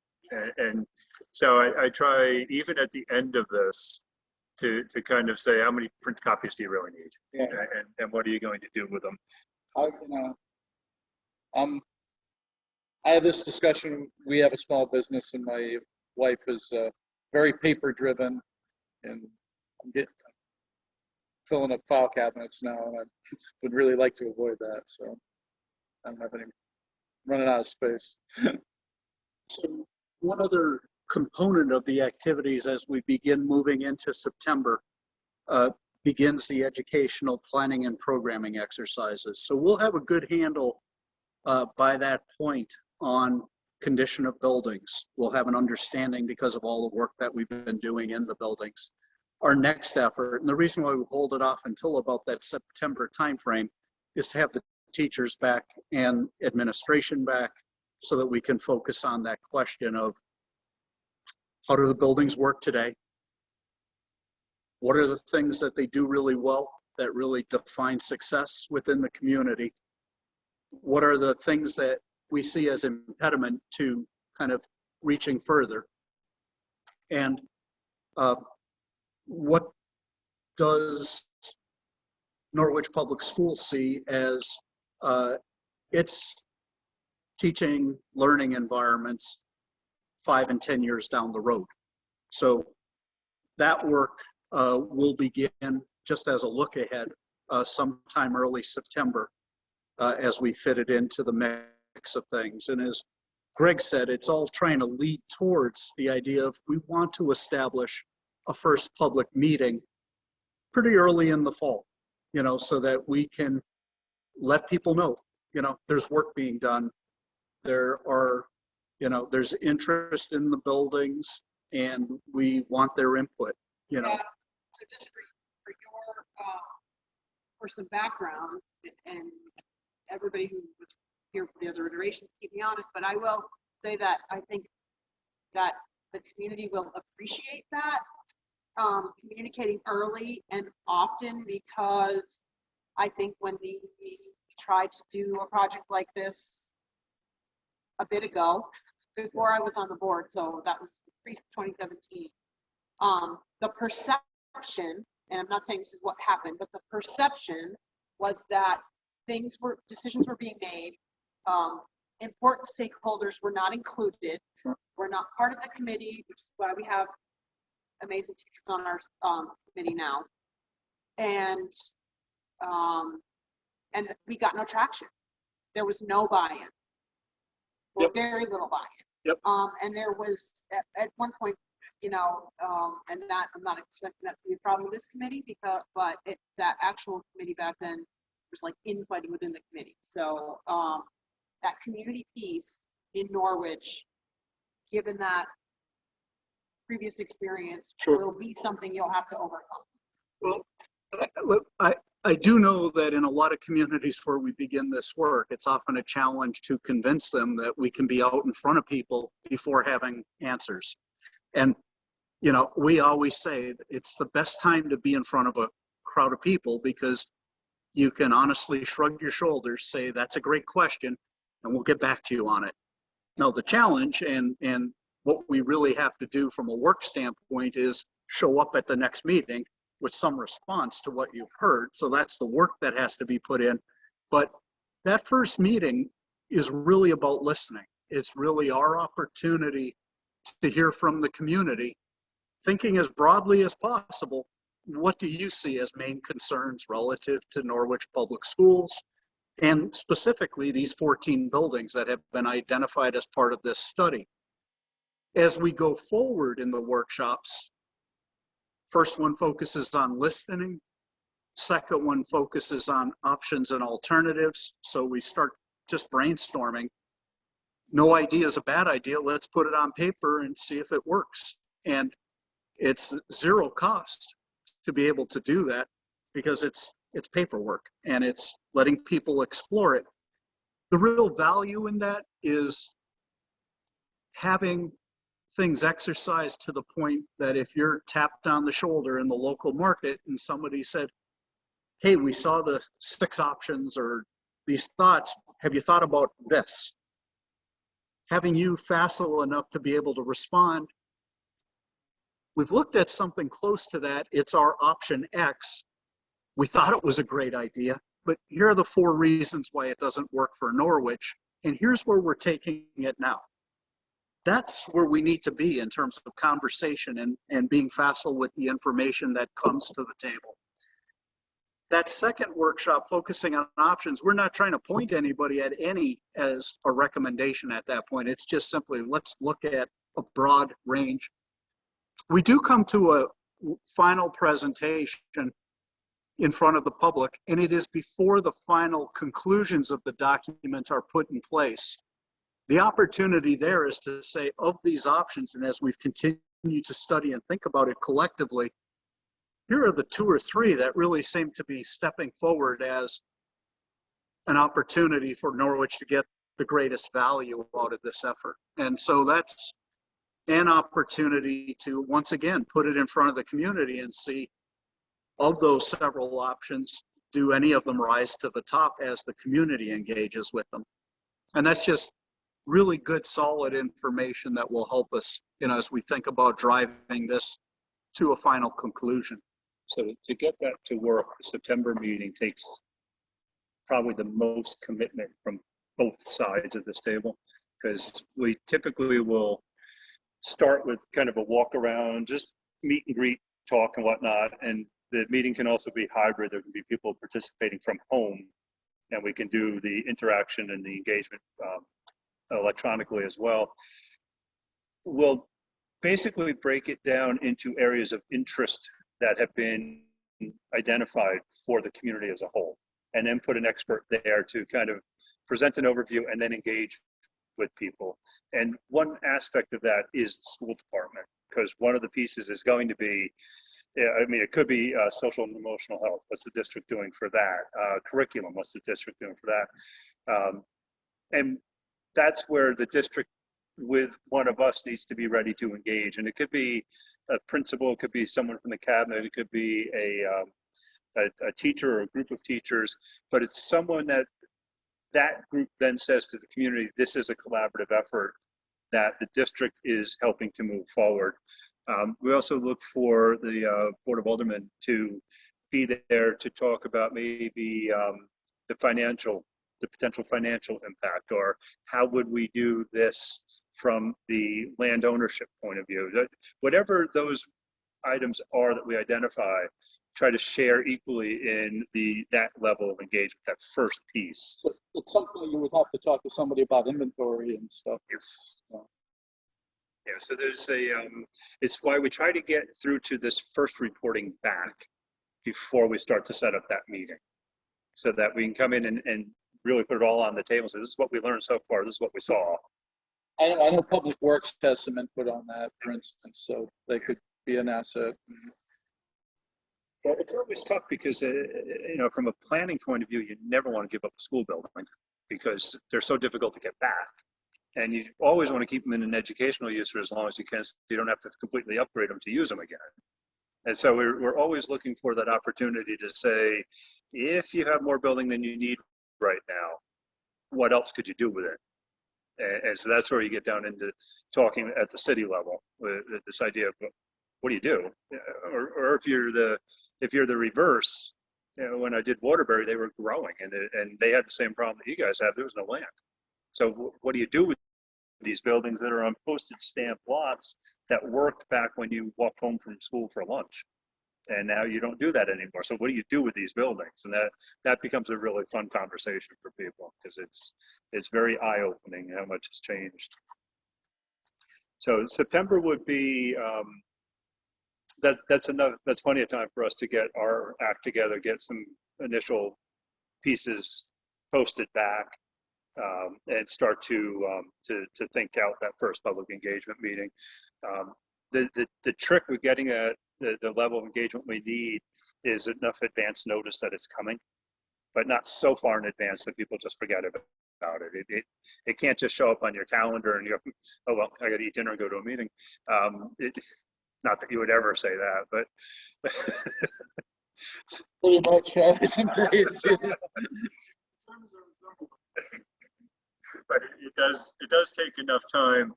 And so I try, even at the end of this, to kind of say, how many print copies do you really need? Yeah. And what are you going to do with them? I have this discussion. We have a small business, and my wife is very paper driven, and I'm filling up file cabinets now, and I would really like to avoid that. So I don't have any running out of space. So one other component of the activities as we begin moving into September begins the educational planning and programming exercises. So we'll have a good handle by that point on condition of buildings. We'll have an understanding because of all the work that we've been doing in the buildings. Our next effort, and the reason why we hold it off until about that September timeframe, is to have the teachers back and administration back so that we can focus on that question of how do the buildings work today? What are the things that they do really well that really define success within the community? What are the things that we see as impediment to kind of reaching further? And what does Norwich Public Schools see as its teaching, learning environments 5 and 10 years down the road? So that work will begin just as a look ahead sometime early September as we fit it into the mix of things. And as Greg said, it's all trying to lead towards the idea of we want to establish a first public meeting pretty early in the fall, so that we can let people know, there's work being done. There are, there's interest in the buildings and we want their input, So just for your, for some background, and everybody who was here for the other iterations, keep me honest, but I will say that I think that the community will appreciate that, communicating early and often, because I think when we tried to do a project like this a bit ago, before I was on the board, so that was pre-2017, the perception, and I'm not saying this is what happened, but the perception was that decisions were being made, important stakeholders were not included, were not part of the committee, which is why we have amazing teachers on our committee now. And, and we got no traction. There was no buy-in. Or Yep. very little buy-in. Yep. And there was, at one point, and that, I'm not expecting that to be a problem with this committee, but that actual committee back then was like infighting within the committee. So, that community piece in Norwich, given that previous experience, Sure. will be something you'll have to overcome. Well, look, I do know that in a lot of communities where we begin this work, it's often a challenge to convince them that we can be out in front of people before having answers. And, we always say it's the best time to be in front of a crowd of people because you can honestly shrug your shoulders, say, that's a great question, and we'll get back to you on it. Now, the challenge and what we really have to do from a work standpoint is show up at the next meeting with some response to what you've heard. So that's the work that has to be put in. But that first meeting is really about listening. It's really our opportunity to hear from the community, thinking as broadly as possible. What do you see as main concerns relative to Norwich Public Schools? And specifically these 14 buildings that have been identified as part of this study. As we go forward in the workshops, first one focuses on listening. Second one focuses on options and alternatives. So we start just brainstorming. No idea is a bad idea. Let's put it on paper and see if it works. And it's zero cost to be able to do that because it's paperwork and it's letting people explore it. The real value in that is having things exercised to the point that if you're tapped on the shoulder in the local market and somebody said, hey, we saw the 6 options or these thoughts, have you thought about this? Having you facile enough to be able to respond. We've looked at something close to that. It's our option X. We thought it was a great idea, but here are the 4 reasons why it doesn't work for Norwich. And here's where we're taking it now. That's where we need to be in terms of conversation and being facile with the information that comes to the table. That second workshop focusing on options, we're not trying to point anybody at any as a recommendation at that point. It's just simply, let's look at a broad range. We do come to a final presentation in front of the public, and it is before the final conclusions of the document are put in place. The opportunity there is to say, of these options, and as we've continued to study and think about it collectively, here are the 2 or 3 that really seem to be stepping forward as an opportunity for Norwich to get the greatest value out of this effort. And so that's an opportunity to, once again, put it in front of the community and see, of those several options, do any of them rise to the top as the community engages with them? And that's just really good, solid information that will help us, as we think about driving this to a final conclusion. So to get that to work, the September meeting takes probably the most commitment from both sides of this table, because we typically will start with kind of a walk around, just meet and greet, talk and whatnot. And the meeting can also be hybrid. There can be people participating from home, and we can do the interaction and the engagement electronically as well. We'll basically break it down into areas of interest that have been identified for the community as a whole, and then put an expert there to kind of present an overview and then engage with people. And one aspect of that is the school department, because one of the pieces is going to be, it could be social and emotional health. What's the district doing for that? Curriculum, what's the district doing for that? And that's where the district with one of us needs to be ready to engage. And it could be a principal, it could be someone from the cabinet, it could be a teacher or a group of teachers, but it's someone that group then says to the community, this is a collaborative effort that the district is helping to move forward. We also look for the Board of Aldermen to be there to talk about maybe the potential financial impact, or how would we do this from the land ownership point of view. Whatever those items are that we identify, try to share equally in that level of engagement, that first piece. So it's something you would have to talk to somebody about inventory and stuff. Yes. Yeah, so there's it's why we try to get through to this first reporting back before we start to set up that meeting, so that we can come in and really put it all on the table and say, this is what we learned so far, this is what we saw. I know Public Works has some input on that, for instance, so they could be an asset. Yeah, it's always tough because, from a planning point of view, you never want to give up a school building because they're so difficult to get back. And you always want to keep them in an educational use for as long as you can, so you don't have to completely upgrade them to use them again. And so we're always looking for that opportunity to say, if you have more building than you need right now, what else could you do with it? And so that's where you get down into talking at the city level with this idea of what do you do? Or if you're the reverse, when I did Waterbury, they were growing and they had the same problem that you guys have. There was no land. So what do you do with these buildings that are on postage stamp lots that worked back when you walked home from school for lunch? And now you don't do that anymore. So what do you do with these buildings? And that becomes a really fun conversation for people because it's very eye-opening how much has changed. So September would be that's enough. That's plenty of time for us to get our act together, get some initial pieces posted back, and start to think out that first public engagement meeting. The trick with getting the level of engagement we need is enough advance notice that it's coming, but not so far in advance that people just forget about it. It can't just show up on your calendar and you go, oh, well, I got to eat dinner and go to a meeting. Not that you would ever say that, but. Pretty much, But it does take enough time,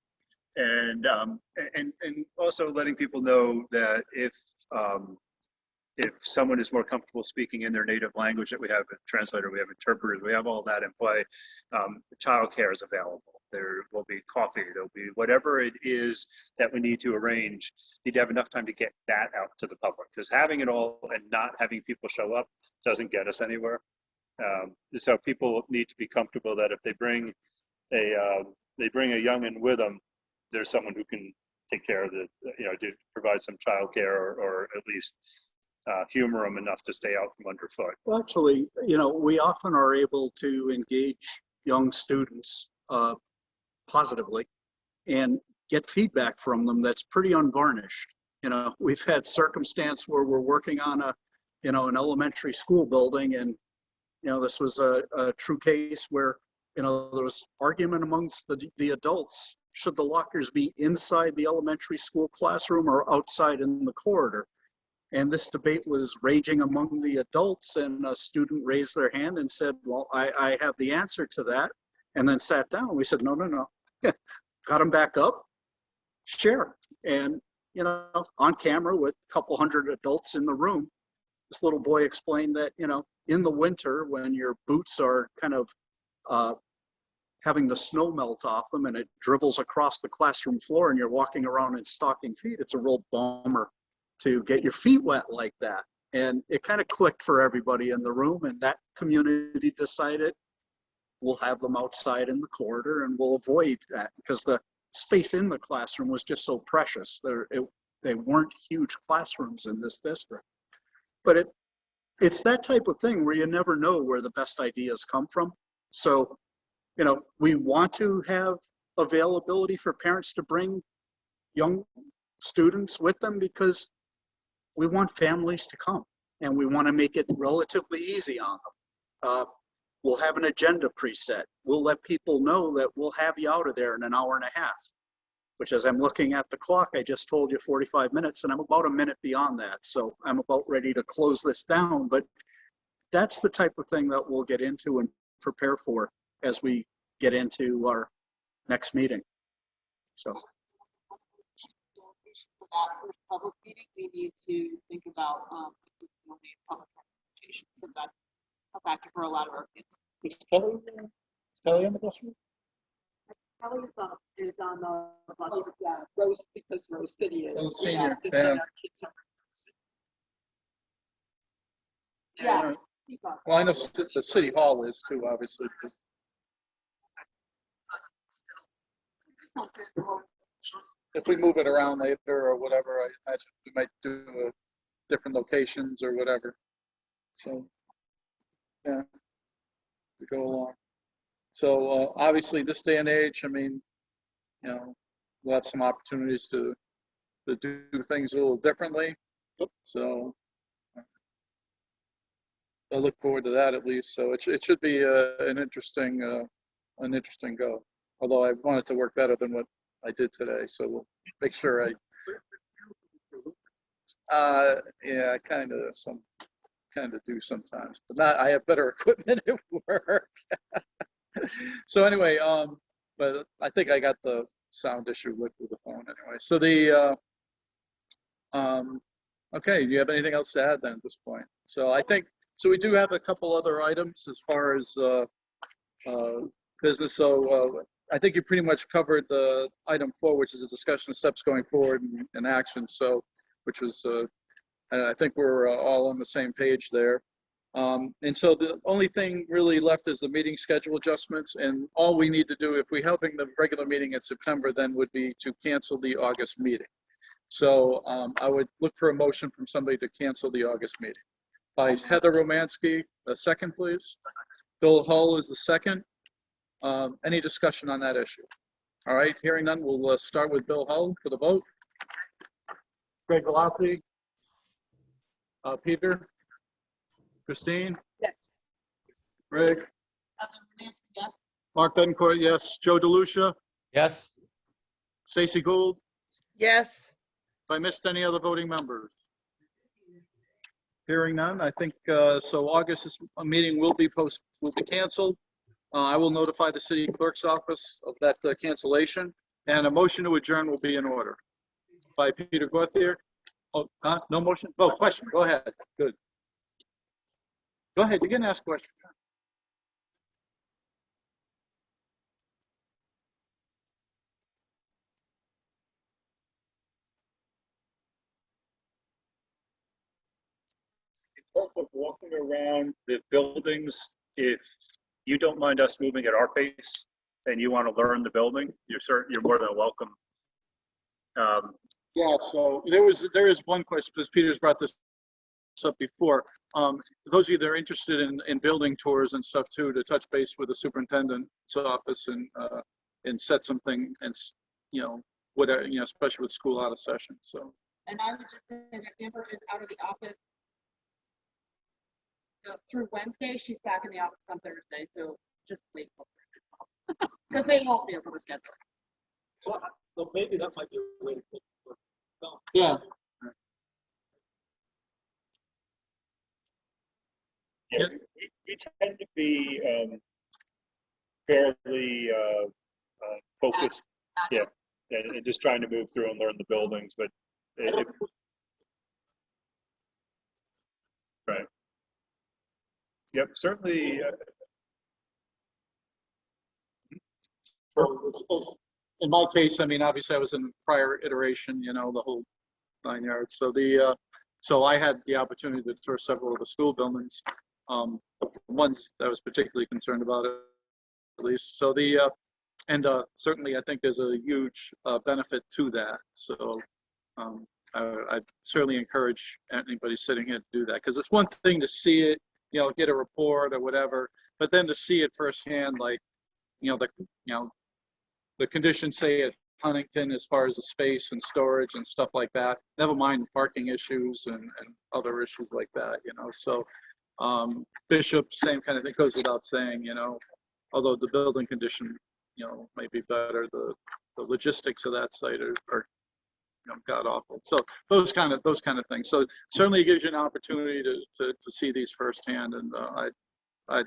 and also letting people know that if someone is more comfortable speaking in their native language, that we have a translator, we have interpreters, we have all that in play. Childcare is available. There will be coffee. There'll be whatever it is that we need to arrange. Need to have enough time to get that out to the public, because having it all and not having people show up doesn't get us anywhere. So people need to be comfortable that if they bring a youngin with them, there's someone who can take care of to provide some childcare or at least humor them enough to stay out from underfoot. Well, actually, we often are able to engage young students positively and get feedback from them that's pretty unvarnished. We've had circumstance where we're working on an elementary school building, and this was a true case where there was argument amongst the adults. Should the lockers be inside the elementary school classroom or outside in the corridor? And this debate was raging among the adults, and a student raised their hand and said, well, I have the answer to that, and then sat down. We said, no. Got him back up, share. And, on camera with a couple hundred adults in the room, this little boy explained that, in the winter when your boots are kind of having the snow melt off them and it dribbles across the classroom floor and you're walking around in stocking feet, it's a real bummer to get your feet wet like that. And it kind of clicked for everybody in the room, and that community decided we'll have them outside in the corridor and we'll avoid that, because the space in the classroom was just so precious. They weren't huge classrooms in this district. But it's that type of thing where you never know where the best ideas come from. So, we want to have availability for parents to bring young students with them because we want families to come and we want to make it relatively easy on them. We'll have an agenda preset. We'll let people know that we'll have you out of there in an hour and a half, which, as I'm looking at the clock, I just told you 45 minutes and I'm about a minute beyond that. So I'm about ready to close this down, but that's the type of thing that we'll get into and prepare for as we get into our next meeting. So. For that first public meeting, we need to think about public participation, because that's a factor for a lot of our people. Is Kelly on the bus room? Kelly is on the bus. Yeah, Rose, because Rose City is. Oh, senior, and yeah. our kids are- Yeah. keep up. Well, I know the city hall is too, obviously. If we move it around later or whatever, I imagine we might do different locations or whatever. So, yeah, to go along. So obviously, this day and age, I mean, you know, we'll have some opportunities to do things a little differently. So I look forward to that at least. So it should be an interesting go. Although I want it to work better than what I did today. So we'll make sure yeah, kind of do sometimes, but not, I have better equipment at work. So anyway, but I think I got the sound issue with the phone anyway. So okay, do you have anything else to add then at this point? So I think, so we do have a couple other items as far as business. So I think you pretty much covered the item 4, which is a discussion of steps going forward and action. So, which was, and I think we're all on the same page there. And so the only thing really left is the meeting schedule adjustments, and all we need to do if we're having the regular meeting in September then would be to cancel the August meeting. So I would look for a motion from somebody to cancel the August meeting. By Heather Romansky, a second, please. Bill Hull is the second. Any discussion on that issue? All right, hearing none, we'll start with Bill Hull for the vote. Greg Velocity. Peter. Christine. Yes. Greg. Yes. Mark Betancourt, yes. Joe DeLucia. Yes. Stacy Gould. Yes, If I missed any other voting members? Hearing none, I think, so August's meeting will be canceled. I will notify the city clerk's office of that cancellation, and a motion to adjourn will be in order. By Peter Gauthier. Oh, no motion? Oh, question, go ahead, good. Go ahead, you can ask a question. Of walking around the buildings, if you don't mind us moving at our pace and you want to learn the building, you're more than welcome. Yeah, so there is one question, because Peter's brought this up before. Those of you that are interested in building tours and stuff too, to touch base with the superintendent's office and set something, and whatever, especially with school out of session. So. And I would just say that Amber is out of the office through Wednesday. She's back in the office on Thursday, so just wait. Because they won't be able to schedule it. Well, so maybe that might be a way to put it. Yeah. Yeah, we tend to be fairly focused, yeah, and just trying to move through and learn the buildings, but right. Yep, certainly. In my case, I mean, obviously I was in prior iteration, the whole 9 yards. So so I had the opportunity to tour several of the school buildings, ones that I was particularly concerned about, at least. So and certainly I think there's a huge benefit to that. So I certainly encourage anybody sitting here to do that, because it's one thing to see it, get a report or whatever, but then to see it firsthand, like, the conditions, say at Huntington, as far as the space and storage and stuff like that, never mind parking issues and other issues like that, so Bishop, same kind of thing, goes without saying, although the building condition, might be better, the logistics of that site are god awful. So those kind of things. So certainly it gives you an opportunity to see these firsthand, and I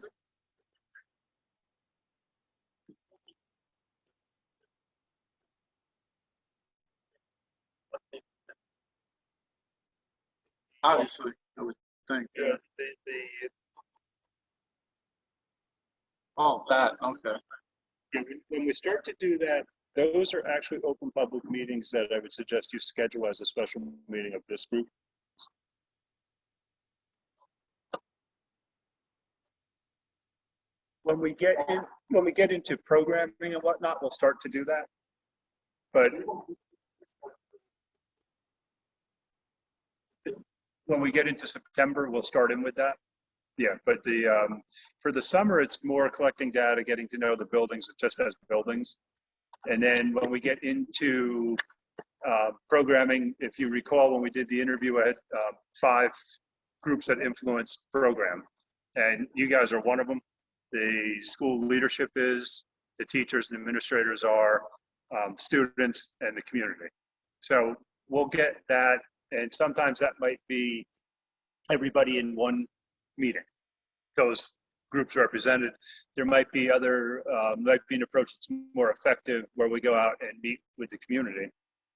obviously, I would think. Yeah, Oh, that, okay. When we start to do that, those are actually open public meetings that I would suggest you schedule as a special meeting of this group. When we get into programming and whatnot, we'll start to do that. But when we get into September, we'll start in with that. Yeah, but for the summer, it's more collecting data, getting to know the buildings just as buildings. And then when we get into programming, if you recall, when we did the interview, I had 5 groups that influence program. And you guys are one of them. The school leadership is, the teachers and administrators are, students, and the community. So we'll get that, and sometimes that might be everybody in one meeting. Those groups represented. There might be might be an approach that's more effective where we go out and meet with the community,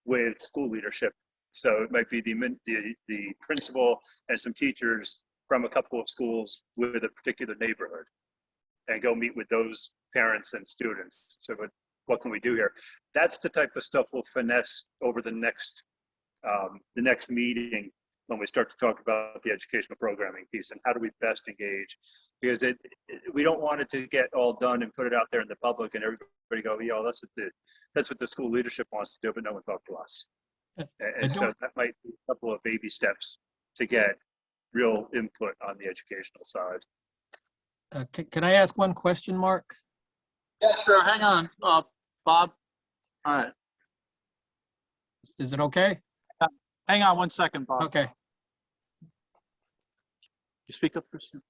with school leadership. So it might be the principal and some teachers from a couple of schools with a particular neighborhood, and go meet with those parents and students. So what can we do here? That's the type of stuff we'll finesse over the next meeting when we start to talk about the educational programming piece and how do we best engage, because we don't want it to get all done and put it out there in the public and everybody go, yo, that's what the school leadership wants to do, but no one talked to us. And so that might be a couple of baby steps to get real input on the educational side. Can I ask one question, Mark? Yeah, sure. Hang on, Bob. All right. Is it okay? Hang on 1 second, Bob. Okay. You speak up first. And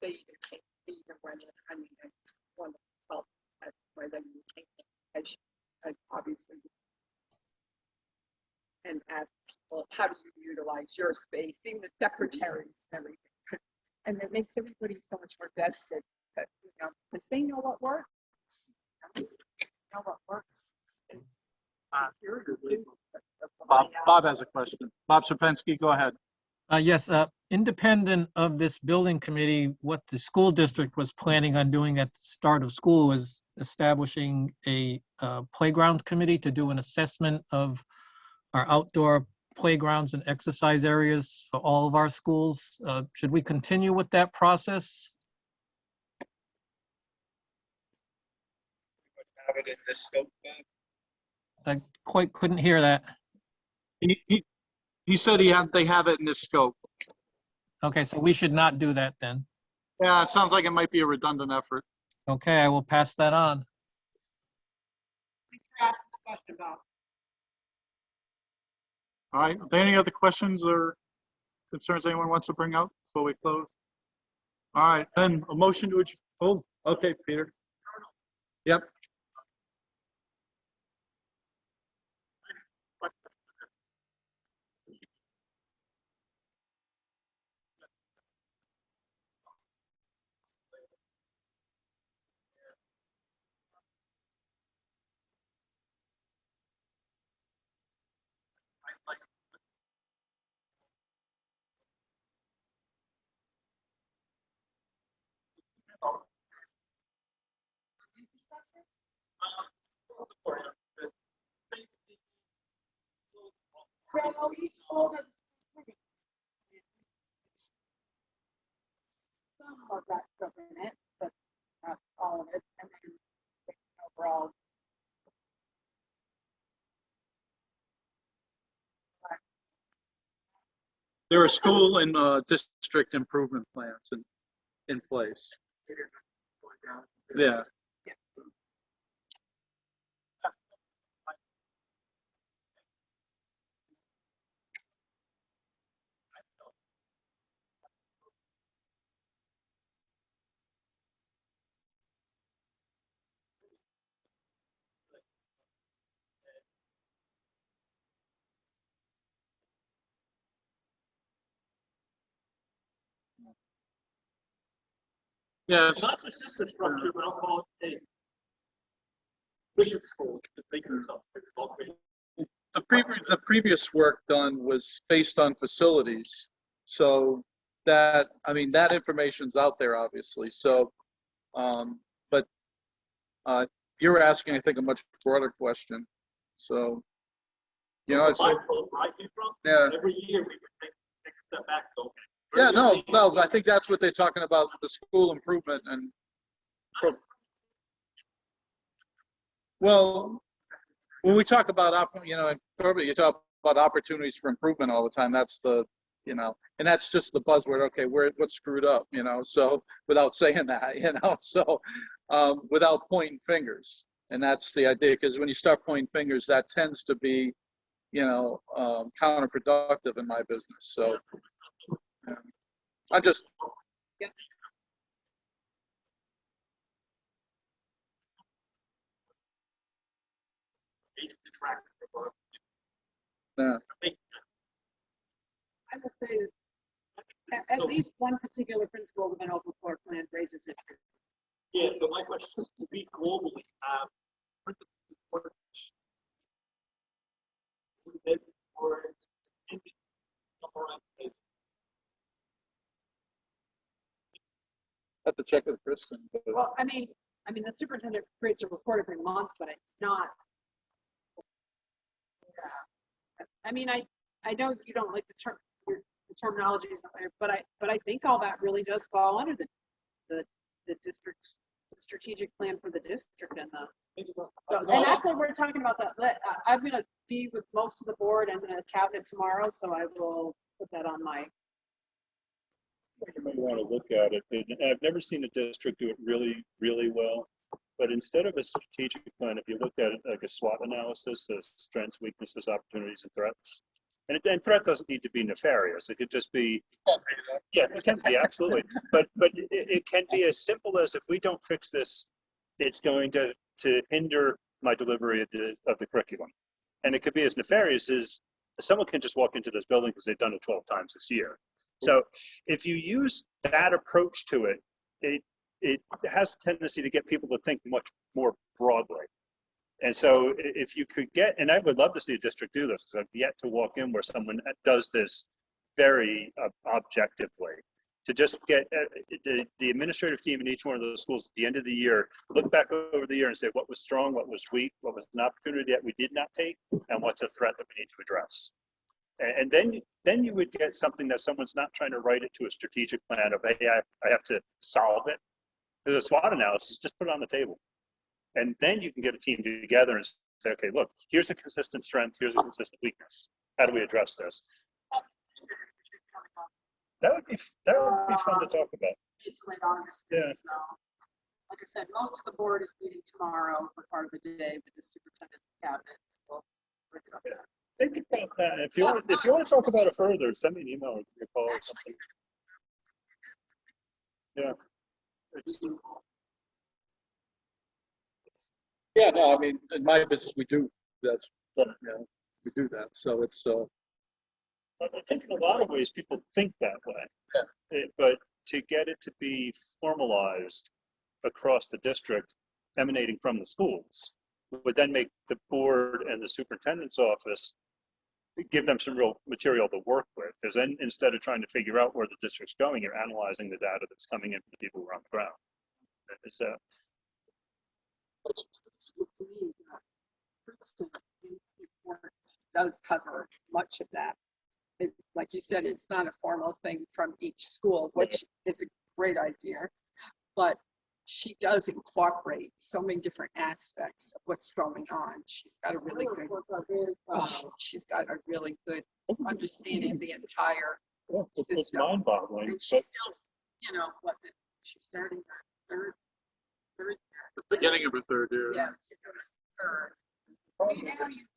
they either take, they either went in, I mean, I want to help whether you take it as obviously. And ask people, how do you utilize your space, even the secretaries and everything. And it makes everybody so much more vested, that, you know, because they know what works. They know what works. Bob has a question. Bob Sapensky, go ahead. Yes, independent of this building committee, what the school district was planning on doing at the start of school was establishing a playground committee to do an assessment of our outdoor playgrounds and exercise areas for all of our schools. Should we continue with that process? Have it in this scope. I quite couldn't hear that. He said they have it in this scope. Okay, so we should not do that then. Yeah, it sounds like it might be a redundant effort. Okay, I will pass that on. Thanks for asking the question, Bob. All right, are there any other questions or concerns anyone wants to bring up before we close? All right, then a motion to adjourn. Oh, okay, Peter. Yep. So each school has some of that stuff in it, but not all of it. And then overall. There are school and district improvement plans in place. Yeah. Yes. Not the system structure, but I'll call it a bishop school to think of something. the previous work done was based on facilities. So that, I mean, that information's out there, obviously. So, but you're asking, I think, a much broader question. So, you know, it's, yeah. Every year we would take a step back. So Yeah, no, I think that's what they're talking about, the school improvement and, well, when we talk about, you know, you talk about opportunities for improvement all the time. That's the, you know, and that's just the buzzword. Okay, what's screwed up, you know? So without saying that, you know, so without pointing fingers, and that's the idea. Because when you start pointing fingers, that tends to be, you know, counterproductive in my business. So yeah. I just. Yeah. I will say that at least one particular principle with an open floor plan raises it. Yeah, so my question is, do we globally have Have to check with Kristen. Well, I mean, the superintendent creates a report every month, but it's not. I mean, I know you don't like the term, the terminology is not there, but I think all that really does fall under the district's strategic plan for the district and and that's what we're talking about. That I'm going to be with most of the board and the cabinet tomorrow, so I will put that on my. You may want to look at it. And I've never seen a district do it really, really well. But instead of a strategic plan, if you looked at it like a SWOT analysis, the strengths, weaknesses, opportunities, and threats. And threat doesn't need to be nefarious. It could just be, yeah, it can be, absolutely. But it can be as simple as, if we don't fix this, it's going to hinder my delivery of the curriculum. And it could be as nefarious as someone can just walk into this building because they've done it 12 times this year. So if you use that approach to it, it has a tendency to get people to think much more broadly. And so if you could get, and I would love to see a district do this, because I've yet to walk in where someone does this very objectively, to just get the administrative team in each one of those schools at the end of the year, look back over the year and say what was strong, what was weak, what was an opportunity that we did not take, and what's a threat that we need to address. And then you would get something that someone's not trying to write it to a strategic plan of, hey, I have to solve it. There's a SWOT analysis, just put it on the table. And then you can get a team together and say, okay, look, here's a consistent strength, here's a consistent weakness. How do we address this? That would be fun to talk about. It's late August. Yeah. So, like I said, most of the board is meeting tomorrow for part of the day with the superintendent cabinet. So we'll bring it up there. Think about that. If you want to talk about it further, send me an email or give me a call or something. Yeah. Yeah, no, I mean, in my business, we do, that's, you know, we do that. So it's, I think in a lot of ways, people think that way. Yeah. But to get it to be formalized across the district, emanating from the schools, would then make the board and the superintendent's office, give them some real material to work with. Because then instead of trying to figure out where the district's going, you're analyzing the data that's coming in from the people who are on the ground. So, does cover much of that. Like you said, it's not a formal thing from each school, which is a great idea, but she does incorporate so many different aspects of what's going on. She's got a really good, she's got a really good understanding of the entire it's system. mind-boggling. And she's still, you know, she's starting her third the beginning of a third year. yes, third. We now use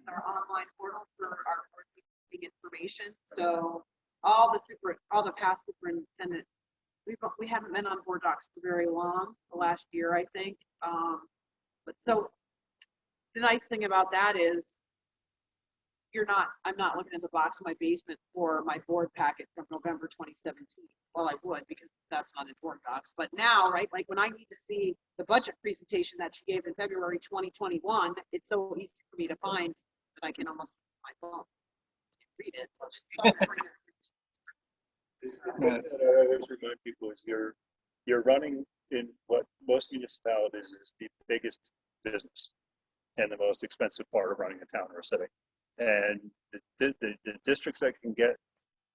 our online portal for our working information. So all the past superintendent, we haven't been on board docs for very long, the last year, I think. But so the nice thing about that is I'm not looking at the box in my basement for my board packet from November 2017. Well, I would, because that's not in board docs, but now, right, like when I need to see the budget presentation that she gave in February 2021, it's so easy for me to find that I can almost my phone read it. Right. I always remind people is you're running in what most municipalities is the biggest business and the most expensive part of running a town or a city. And the districts that can get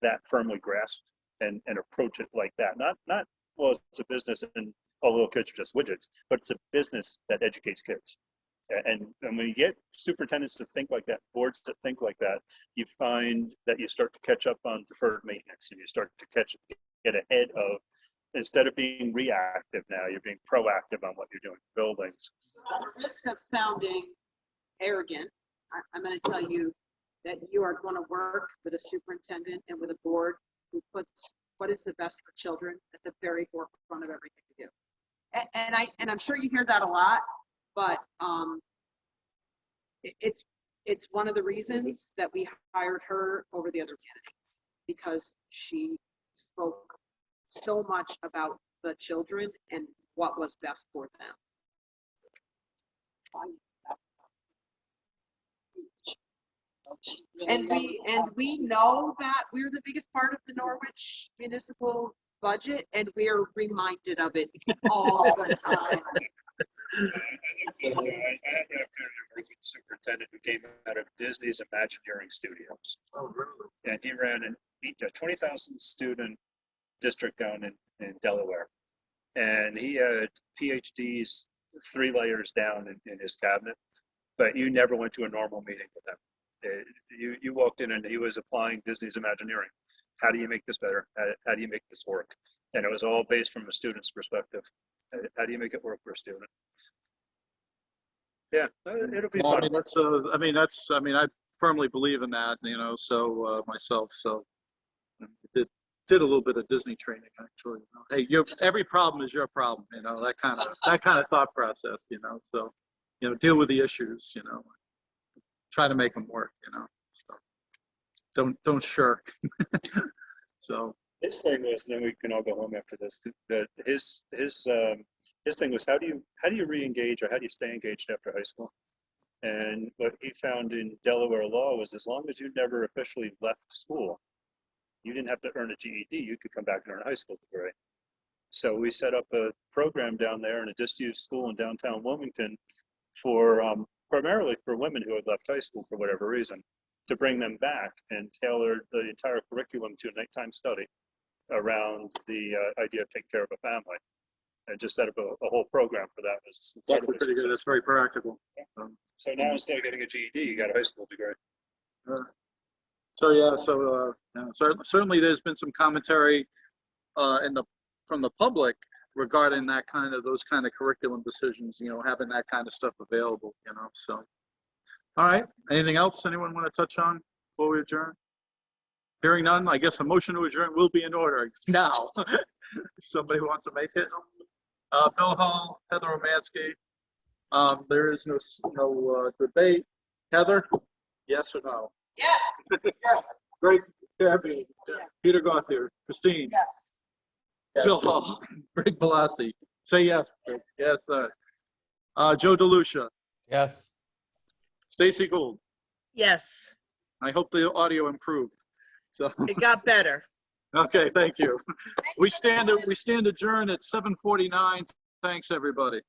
that firmly grasped and approach it like that, not well, it's a business and all little kids are just widgets, but it's a business that educates kids. And when you get superintendents to think like that, boards that think like that, you find that you start to catch up on deferred maintenance, and you start to get ahead of, instead of being reactive now, you're being proactive on what you're doing, buildings. At the risk of sounding arrogant, I'm going to tell you that you are going to work with a superintendent and with a board who puts what is the best for children at the very forefront of everything you do. And I'm sure you hear that a lot, but it's one of the reasons that we hired her over the other candidates, because she spoke so much about the children and what was best for them. And we know that we're the biggest part of the Norwich municipal budget, and we're reminded of it all the time. I had the opportunity to work with a superintendent who came out of Disney's Imagineering Studios. Oh, really? And he ran a 20,000 student district down in Delaware. And he had PhDs 3 layers down in his cabinet, but you never went to a normal meeting with him. You walked in and he was applying Disney's Imagineering. How do you make this better? How do you make this work? And it was all based from a student's perspective. How do you make it work for a student? Yeah, it'll be Well, fun. I firmly believe in that, so myself, so did a little bit of Disney training actually. Hey, every problem is your problem, that kind of thought process, so, deal with the issues, try to make them work, so don't shirk. So. His thing was, and then we can all go home after this. That his thing was, how do you re-engage, or how do you stay engaged after high school? And what he found in Delaware law was, as long as you never officially left school, you didn't have to earn a GED. You could come back and earn a high school degree. So we set up a program down there in a disused school in downtown Wilmington for primarily for women who had left high school for whatever reason, to bring them back, and tailored the entire curriculum to a nighttime study around the idea of taking care of a family, and just set up a whole program for that. That's pretty good. That's very practical. So now instead of getting a GED, you got a high school degree. Certainly there's been some commentary from the public regarding those kind of curriculum decisions, having that kind of stuff available, so. All right, anything else anyone want to touch on before we adjourn? Hearing none, I guess a motion to adjourn will be in order now. Somebody wants to make it? Bill Hall, Heather Romansky. There is no debate. Heather, yes or no? Yes. Yes. Greg Stabby, Peter Gauthier, Christine. Yes. Bill Hall, Greg Pelosi. Say yes, Greg. Yes, sir. Joe DeLucia, Yes. Stacy Gould. Yes, I hope the audio improved. So. it got better. Okay, thank you. We stand adjourned at 7:49. Thanks, everybody.